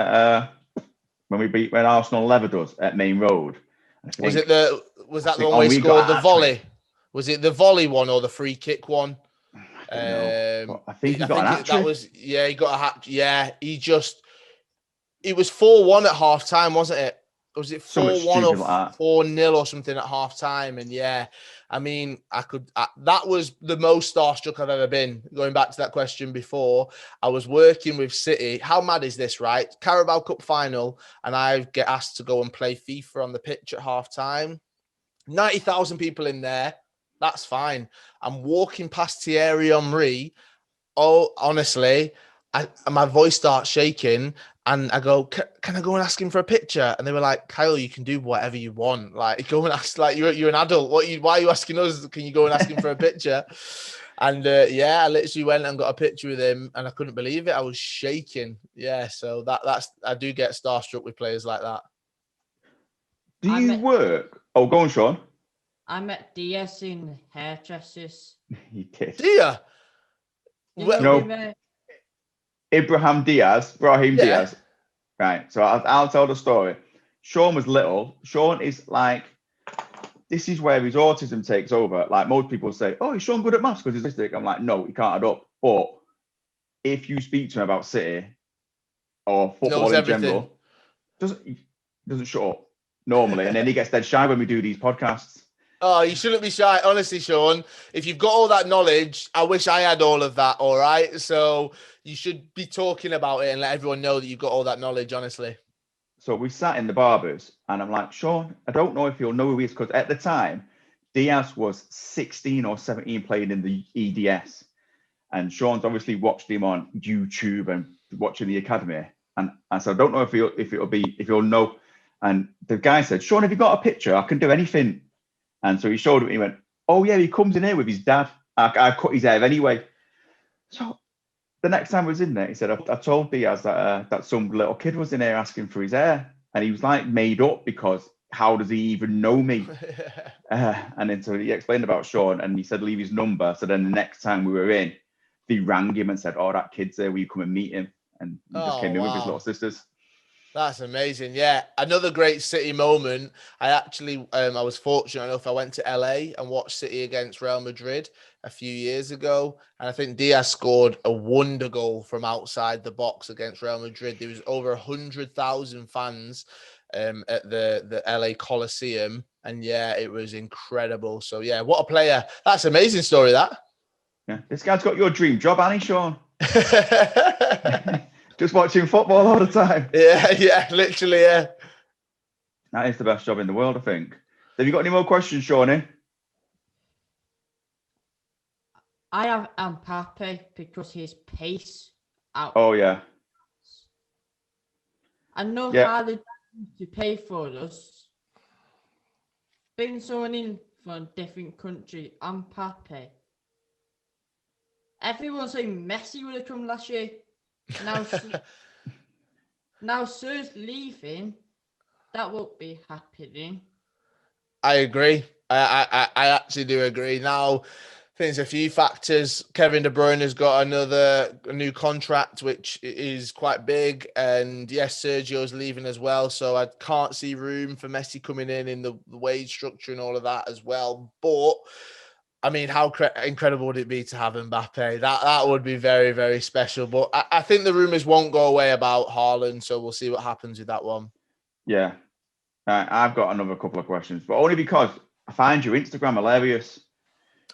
when Arsenal levered us at Main Road? Was that the one where he scored the volley? Was it the volley one or the free kick one? I don't know. I think he got an hat trick. He got a hat. Yeah, it was 4-1 at half time, wasn't it? Or was it 4-1 or 4-0 or something at half time? And yeah, that was the most starstruck I've ever been. Going back to that question before, I was working with City. How mad is this, right? Carabao Cup final, and I get asked to go and play FIFA on the pitch at half time. 90,000 people in there. That's fine. I'm walking past Thierry Henry. Oh, honestly, my voice starts shaking, and I go, "Can I go and ask him for a picture?" And they were like, "Kyle, you can do whatever you want. Like, go and ask. Like, you're an adult. Why are you asking us? Can you go and ask him for a picture?" And I literally went and got a picture with him, and I couldn't believe it. I was shaking. Yeah, so that's I do get starstruck with players like that. Do you work? Oh, go on, Shaun. I met Diaz in hairdressers. You did. Do you? No. Brahim Diaz. Right. So I'll tell the story. Shaun was little. Shaun is like, this is where his autism takes over. Like most people say, oh, is Shaun good at maths because he's autistic? I'm like, no, he can't add up. But if you speak to him about City or football in general, doesn't shut up normally. And then he gets dead shy when we do these podcasts. Oh, you shouldn't be shy. Honestly, Shaun, if you've got all that knowledge, I wish I had all of that. All right. So you should be talking about it and let everyone know that you've got all that knowledge, honestly. So we sat in the barbers and I'm like, Shaun, I don't know if you'll know who he is, because at the time, Diaz was 16 or 17 playing in the EDS. And Shaun's obviously watched him on YouTube and watching the academy. And so I don't know if you'll know. And the guy said, Shaun, have you got a picture? I can do anything. And so he showed him, he went, oh yeah, he comes in here with his dad. I cut his hair anyway. So the next time I was in there, he said, I told Diaz that some little kid was in there asking for his hair. And he was like made up because how does he even know me? And then so he explained about Shaun and he said, leave his number. So then the next time we were in, they rang him and said, oh, that kid's there. Will you come and meet him? And he just came in with his little sisters. That's amazing. Yeah. Another great City moment. I actually, I was fortunate enough. I went to LA and watched City against Real Madrid a few years ago. And I think Diaz scored a wonder goal from outside the box against Real Madrid. There was over 100,000 fans at the LA Coliseum. And yeah, it was incredible. So yeah, what a player. That's an amazing story, that. Yeah. This guy's got your dream job, hasn't he, Shaun? Just watching football all the time. Yeah, literally, yeah. That is the best job in the world, I think. Have you got any more questions, Shawnee? I have Mbappe because his pace out. Oh, yeah. I know how they to pay for us. Bring someone in from a different country, Mbappe. Everyone's saying Messi would have come last year. Now Sir's leaving. That won't be happening. I agree. I actually do agree. Now, I think there's a few factors. Kevin De Bruyne has got a new contract, which is quite big. And yes, Sergio's leaving as well. So I can't see room for Messi coming in the wage structure and all of that as well. But I mean, how incredible would it be to have Mbappe? That would be very, very special. But I think the rumours won't go away about Haaland, so we'll see what happens with that one. Yeah. I've got another couple of questions, but only because I find your Instagram hilarious.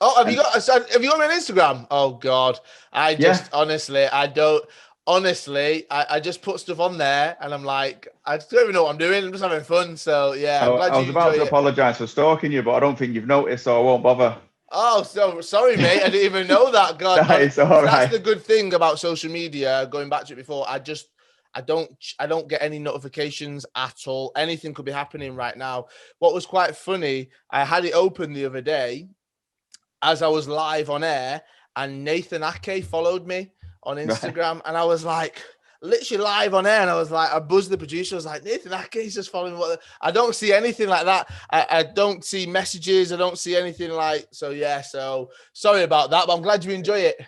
Oh, have you got me on Instagram? Oh, God. I just, honestly, I don't... Honestly, I just put stuff on there and I'm like, I don't even know what I'm doing. I'm just having fun. So, yeah, I'm glad I was about to apologise for stalking you, but I don't think you've noticed, so I won't bother. Oh, so sorry, mate. I didn't even know that. God, It's all right. That's the good thing about social media. Going back to it before, I don't get any notifications at all. Anything could be happening right now. What was quite funny, I had it open the other day as I was live on air, and Nathan Ake followed me on Instagram, and I was like, literally live on air, and I was like, I buzzed the producer. I was like, Nathan Ake's just following what I don't see anything like that. I don't see messages. I don't see anything like, so yeah. So sorry about that, but I'm glad you enjoy it.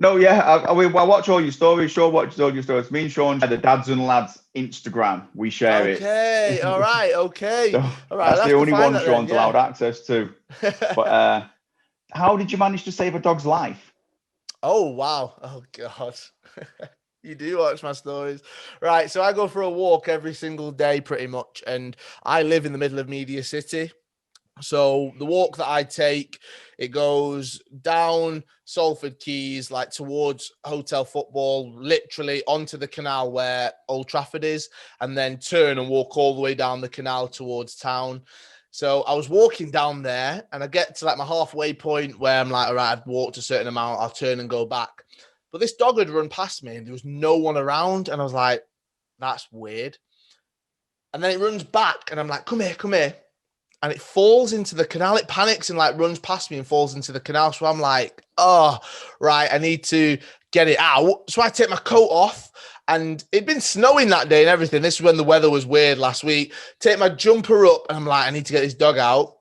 No, yeah. I watch all your stories. Shaun watches all your stories. Me and Shaun share the Dads and Lads Instagram. We share it. Okay. All right. Okay. So all right. That's the only one Shaun's allowed access to. But how did you manage to save a dog's life? Oh, wow. Oh, God. You do watch my stories. Right. So I go for a walk every single day pretty much. And I live in the middle of Media City. So the walk that I take, it goes down Salford Quays, like towards Hotel Football, literally onto the canal where Old Trafford is, and then turn and walk all the way down the canal towards town. So I was walking down there and I get to like my halfway point where I'm like, all right, I've walked a certain amount, I'll turn and go back. But this dog had run past me and there was no one around. And I was like, that's weird. And then it runs back and I'm like, come here, come here. And it falls into the canal. It panics and like runs past me and falls into the canal. So I'm like, oh, right, I need to get it out. So I take my coat off, and it'd been snowing that day and everything. This is when the weather was weird last week. Take my jumper up and I'm like, I need to get this dog out.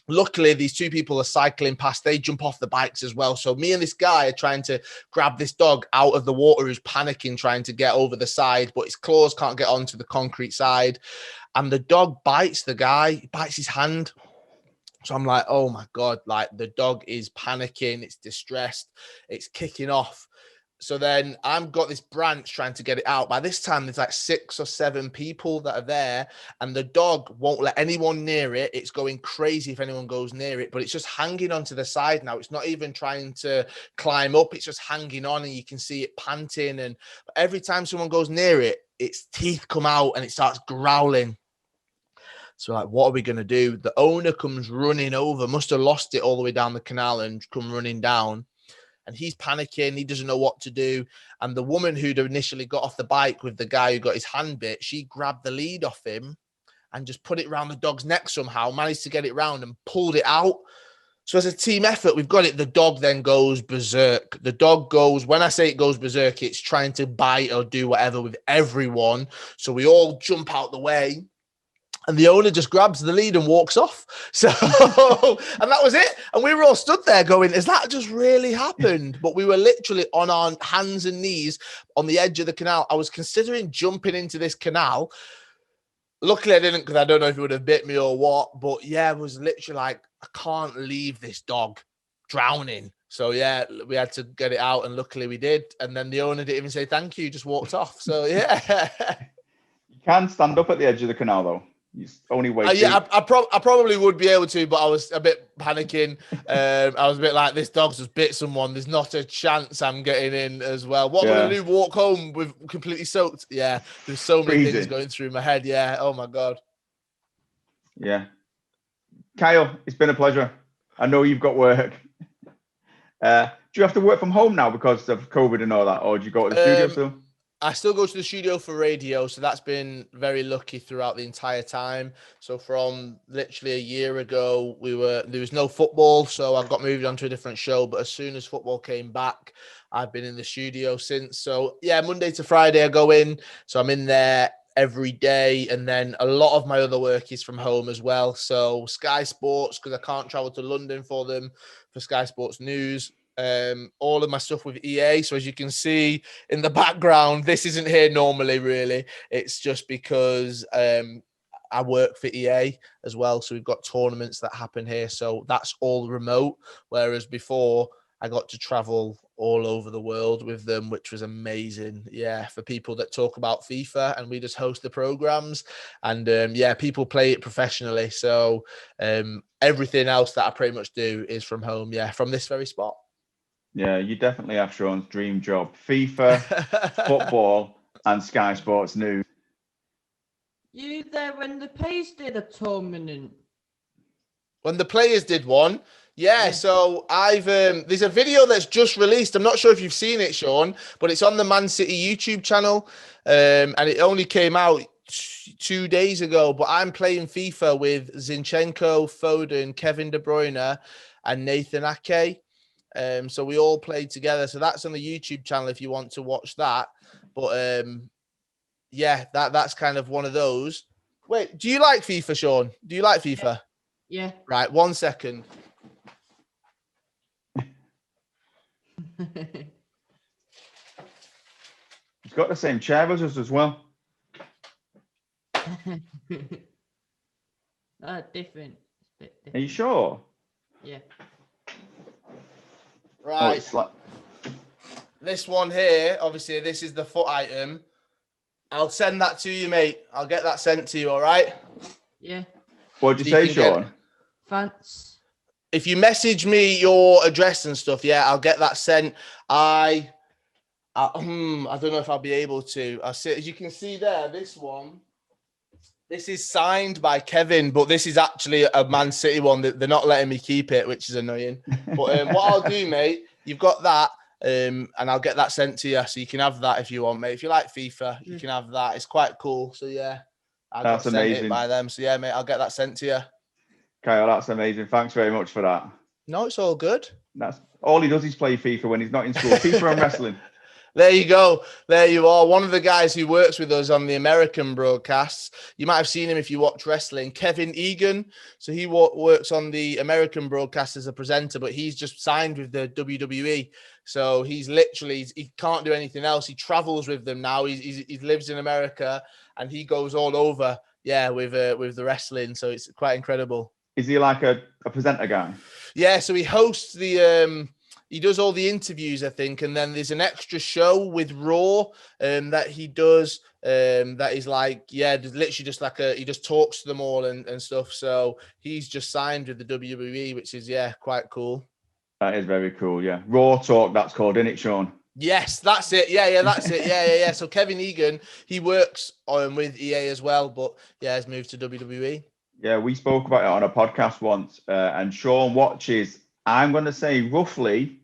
Luckily, these two people are cycling past. They jump off the bikes as well. So me and this guy are trying to grab this dog out of the water who's panicking, trying to get over the side, but his claws can't get onto the concrete side. And the dog bites the guy, bites his hand. So I'm like, oh my God, like the dog is panicking. It's distressed. It's kicking off. So then I've got this branch trying to get it out. By this time, there's like 6 or 7 people that are there, and the dog won't let anyone near it. It's going crazy if anyone goes near it, but it's just hanging onto the side now. It's not even trying to climb up. It's just hanging on, and you can see it panting. And every time someone goes near it, its teeth come out and it starts growling. So like, what are we going to do? The owner comes running over, must have lost it all the way down the canal and come running down. And he's panicking. He doesn't know what to do. And the woman who'd initially got off the bike with the guy who got his hand bit, she grabbed the lead off him and just put it around the dog's neck somehow, managed to get it round and pulled it out. So as a team effort, we've got it. The dog then goes berserk. The dog goes, when I say it goes berserk, it's trying to bite or do whatever with everyone. So we all jump out the way. And the owner just grabs the lead and walks off. So, and that was it. And we were all stood there going, has that just really happened? But we were literally on our hands and knees on the edge of the canal. I was considering jumping into this canal. Luckily, I didn't, because I don't know if it would have bit me or what. But yeah, it was literally like, I can't leave this dog drowning. So yeah, we had to get it out, and luckily we did. And then the owner didn't even say thank you, just walked off. So yeah. You can stand up at the edge of the canal, though. It's only way. Yeah, I probably would be able to, but I was a bit panicking. I was a bit like, this dog's just bit someone. There's not a chance I'm getting in as well. What am I going to do? Walk home with completely soaked? Yeah, there's so many things going through my head. Yeah, oh my God. Yeah. Kyle, it's been a pleasure. I know you've got work. Do you have to work from home now because of COVID and all that, or do you go to the studio still? I still go to the studio for radio, so that's been very lucky throughout the entire time. So from literally a year ago, there was no football, so I got moved on to a different show. But as soon as football came back, I've been in the studio since. So yeah, Monday to Friday I go in, so I'm in there every day, and then a lot of my other work is from home as well. So Sky Sports, because I can't travel to London for them, for Sky Sports News. All of my stuff with EA. So as you can see in the background, this isn't here normally, really. It's just because I work for EA as well. So we've got tournaments that happen here. So that's all remote. Whereas before, I got to travel all over the world with them, which was amazing. Yeah, for people that talk about FIFA, and we just host the programs, and yeah, people play it professionally. So everything else that I pretty much do is from home. Yeah, from this very spot. Yeah, you definitely have Shaun's dream job: FIFA, football, and Sky Sports News. You there when the Players did a tournament? When the Players did one, yeah. So I've there's a video that's just released. I'm not sure if you've seen it, Shaun, but it's on the Man City YouTube channel, and it only came out 2 days ago. But I'm playing FIFA with Zinchenko, Foden, Kevin De Bruyne, and Nathan Ake. So we all played together. So that's on the YouTube channel if you want to watch that. But yeah, that's kind of one of those. Wait, do you like FIFA, Shaun? Do you like FIFA? Yeah. Right, 1 second. He's got the same chair as us as well. Different. Are you sure? Yeah. Right. This one here, obviously, this is the foot item. I'll send that to you, mate. I'll get that sent to you, all right? Yeah. What did you say, Shaun? Thanks. If you message me your address and stuff, yeah, I'll get that sent. I don't know if I'll be able to. As you can see there, this one, this is signed by Kevin, but this is actually a Man City one. They're not letting me keep it, which is annoying. But what I'll do, mate, you've got that, and I'll get that sent to you, so you can have that if you want, mate. If you like FIFA, you can have that. It's quite cool. So yeah, I got sent it by them. So yeah, mate, I'll get that sent to you. Kyle, that's amazing. Thanks very much for that. No, it's all good. That's all he does is play FIFA when he's not in school. FIFA and wrestling. There you go. There you are. One of the guys who works with us on the American broadcasts. You might have seen him if you watch wrestling. Kevin Egan. So he works on the American broadcast as a presenter, but he's just signed with the WWE. So he's literally, he can't do anything else. He travels with them now. He lives in America, and he goes all over. Yeah, with the wrestling. So it's quite incredible. Is he like a presenter guy? Yeah. So he hosts the. He does all the interviews, I think, and then there's an extra show with Raw that he does that is like, yeah, literally just like he just talks to them all and stuff. So he's just signed with the WWE, which is, yeah, quite cool. That is very cool, yeah. Raw Talk, that's called, isn't it, Shaun? Yes, that's it. Yeah, that's it. Yeah. So Kevin Egan, he works with EA as well, but yeah, has moved to WWE. Yeah, we spoke about it on a podcast once, and Shaun watches, I'm going to say roughly,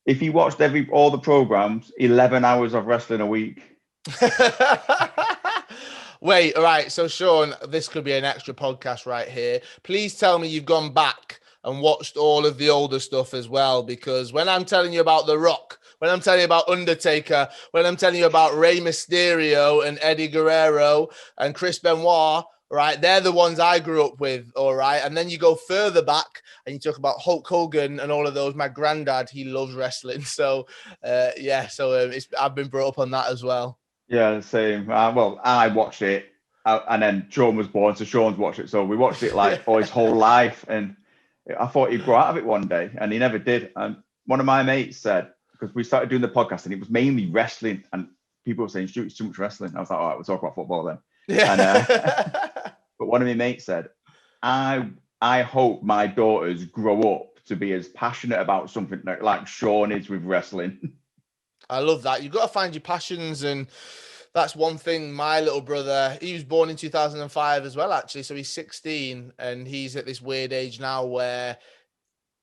if he watched all the programs, 11 hours of wrestling a week. Wait, all right. So, Shaun, this could be an extra podcast right here. Please tell me you've gone back and watched all of the older stuff as well. Because when I'm telling you about The Rock, when I'm telling you about Undertaker, when I'm telling you about Rey Mysterio and Eddie Guerrero and Chris Benoit, right, they're the ones I grew up with, all right? And then you go further back and you talk about Hulk Hogan and all of those. My granddad, he loves wrestling. So, I've been brought up on that as well. Yeah, same. Well, I watched it, and then Sean was born, so Sean's watched it. So we watched it like all his whole life, and I thought he'd grow out of it one day, and he never did. And one of my mates said, because we started doing the podcast, and it was mainly wrestling, and people were saying, "Stuart, it's too much wrestling." I was like, "All right, we'll talk about football then." Yeah. And, but one of my mates said, I hope my daughters grow up to be as passionate about something like Sean is with wrestling. I love that. You've got to find your passions, and that's one thing. My little brother, he was born in 2005 as well, actually. So he's 16, and he's at this weird age now where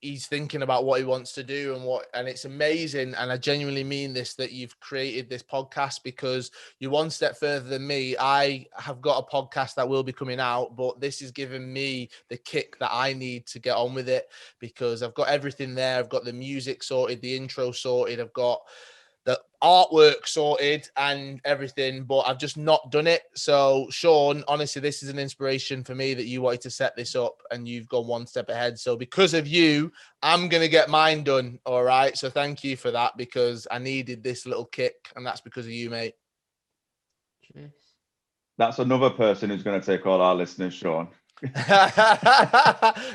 he's thinking about what he wants to do and it's amazing. And I genuinely mean this, that you've created this podcast, because you're one step further than me. I have got a podcast that will be coming out, but this is giving me the kick that I need to get on with it, because I've got everything there. I've got the music sorted, the intro sorted, I've got the artwork sorted and everything, but I've just not done it. So Shaun, honestly, this is an inspiration for me that you wanted to set this up and you've gone one step ahead. So because of you, I'm going to get mine done. All right. So thank you for that, because I needed this little kick, and that's because of you, mate. Cheers. That's another person who's going to take all our listeners, Sean.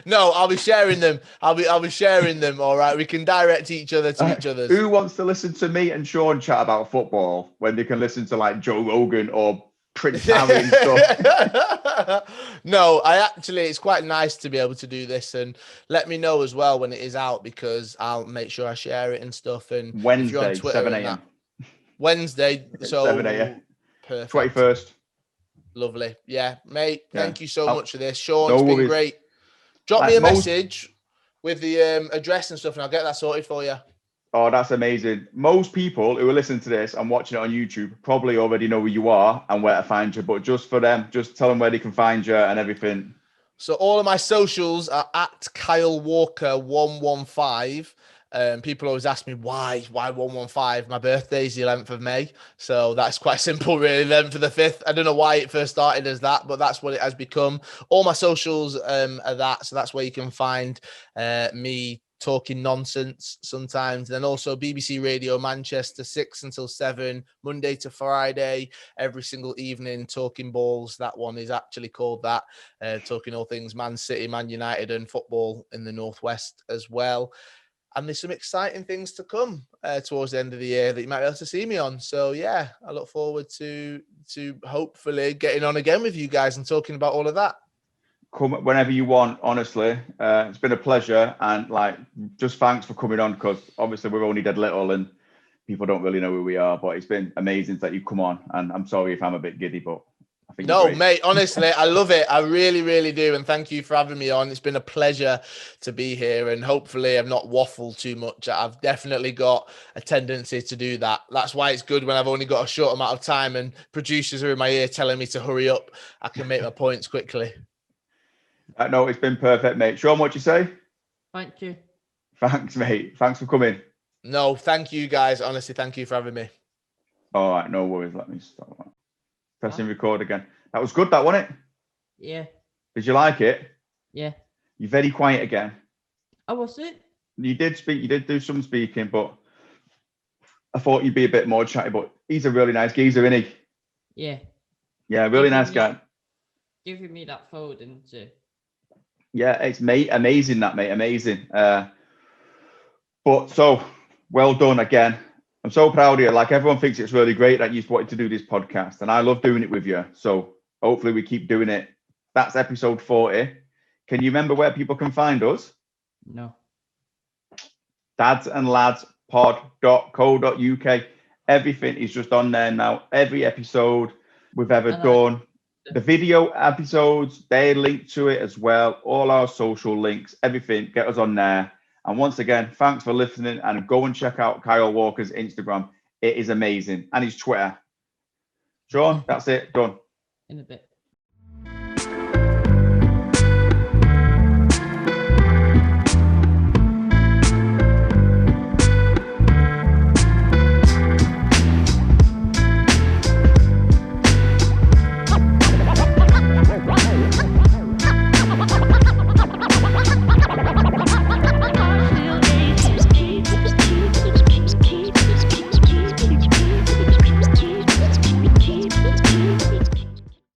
No, I'll be sharing them. I'll be sharing them. All right, we can direct each other to each other's. Who wants to listen to me and Sean chat about football when they can listen to like Joe Rogan or Prince Harry and stuff? No, it's quite nice to be able to do this, and let me know as well when it is out, because I'll make sure I share it and stuff. And Wednesday, if you're on Twitter, 7 a.m. Wednesday, so 7 a.m. perfect. 21st. Lovely. Yeah, mate. Thank you so much for this, Sean. No It's been worries. great. Drop me a message with the address and stuff, and I'll get that sorted for you. Oh, that's amazing. Most people who are listening to this and watching it on YouTube probably already know who you are and where to find you. But just for them, just tell them where they can find you and everything. So all of my socials are at Kyle Walker 115. People always ask me why 115. My birthday is the 11th of May, so that's quite simple, really. 11th of the 5th. I don't know why it first started as that, but that's what it has become. All my socials are that, so that's where you can find me talking nonsense sometimes. Then also BBC Radio Manchester 6 until 7, Monday to Friday, every single evening, Talking Balls. That one is actually called that, talking all things Man City, Man United, and football in the Northwest as well. And there's some exciting things to come towards the end of the year that you might be able to see me on. So yeah, I look forward to hopefully getting on again with you guys and talking about all of that. Come whenever you want, honestly. It's been a pleasure, and like, just thanks for coming on, because obviously we're only dead little and people don't really know who we are, but it's been amazing that you've come on, and I'm sorry if I'm a bit giddy, but I think no, mate, honestly, I love it. I really, really do. And thank you for having me on. It's been a pleasure to be here, and hopefully I've not waffled too much. I've definitely got a tendency to do that. That's why it's good when I've only got a short amount of time and producers are in my ear telling me to hurry up. I can make my points quickly. No, it's been perfect, mate. Sean, what you say? Thank you. Thanks, mate. Thanks for coming. No, thank you, guys. Honestly, thank you for having me. All right, no worries. Let me stop that. Pressing record again. That was good, that, wasn't it? Yeah. Did you like it? Yeah. You're very quiet again. Oh, was it? You did speak. You did do some speaking, but I thought you'd be a bit more chatty. But he's a really nice geezer, isn't he? Yeah. Yeah, really nice guy. Giving me that phone, didn't you? Yeah, it's amazing that, mate. Amazing. But so well done again. I'm so proud of you. Like, everyone thinks it's really great that you wanted to do this podcast, and I love doing it with you. So hopefully we keep doing it. That's episode 40. Can you remember where people can find us? No. dadsandladspod.co.uk. Everything is just on there now. Every episode we've ever done. The video episodes, they link to it as well. All our social links, everything, get us on there. And once again, thanks for listening, and go and check out Kyle Walker's Instagram. It is amazing. And his Twitter. Sean, that's it. Done. In a bit.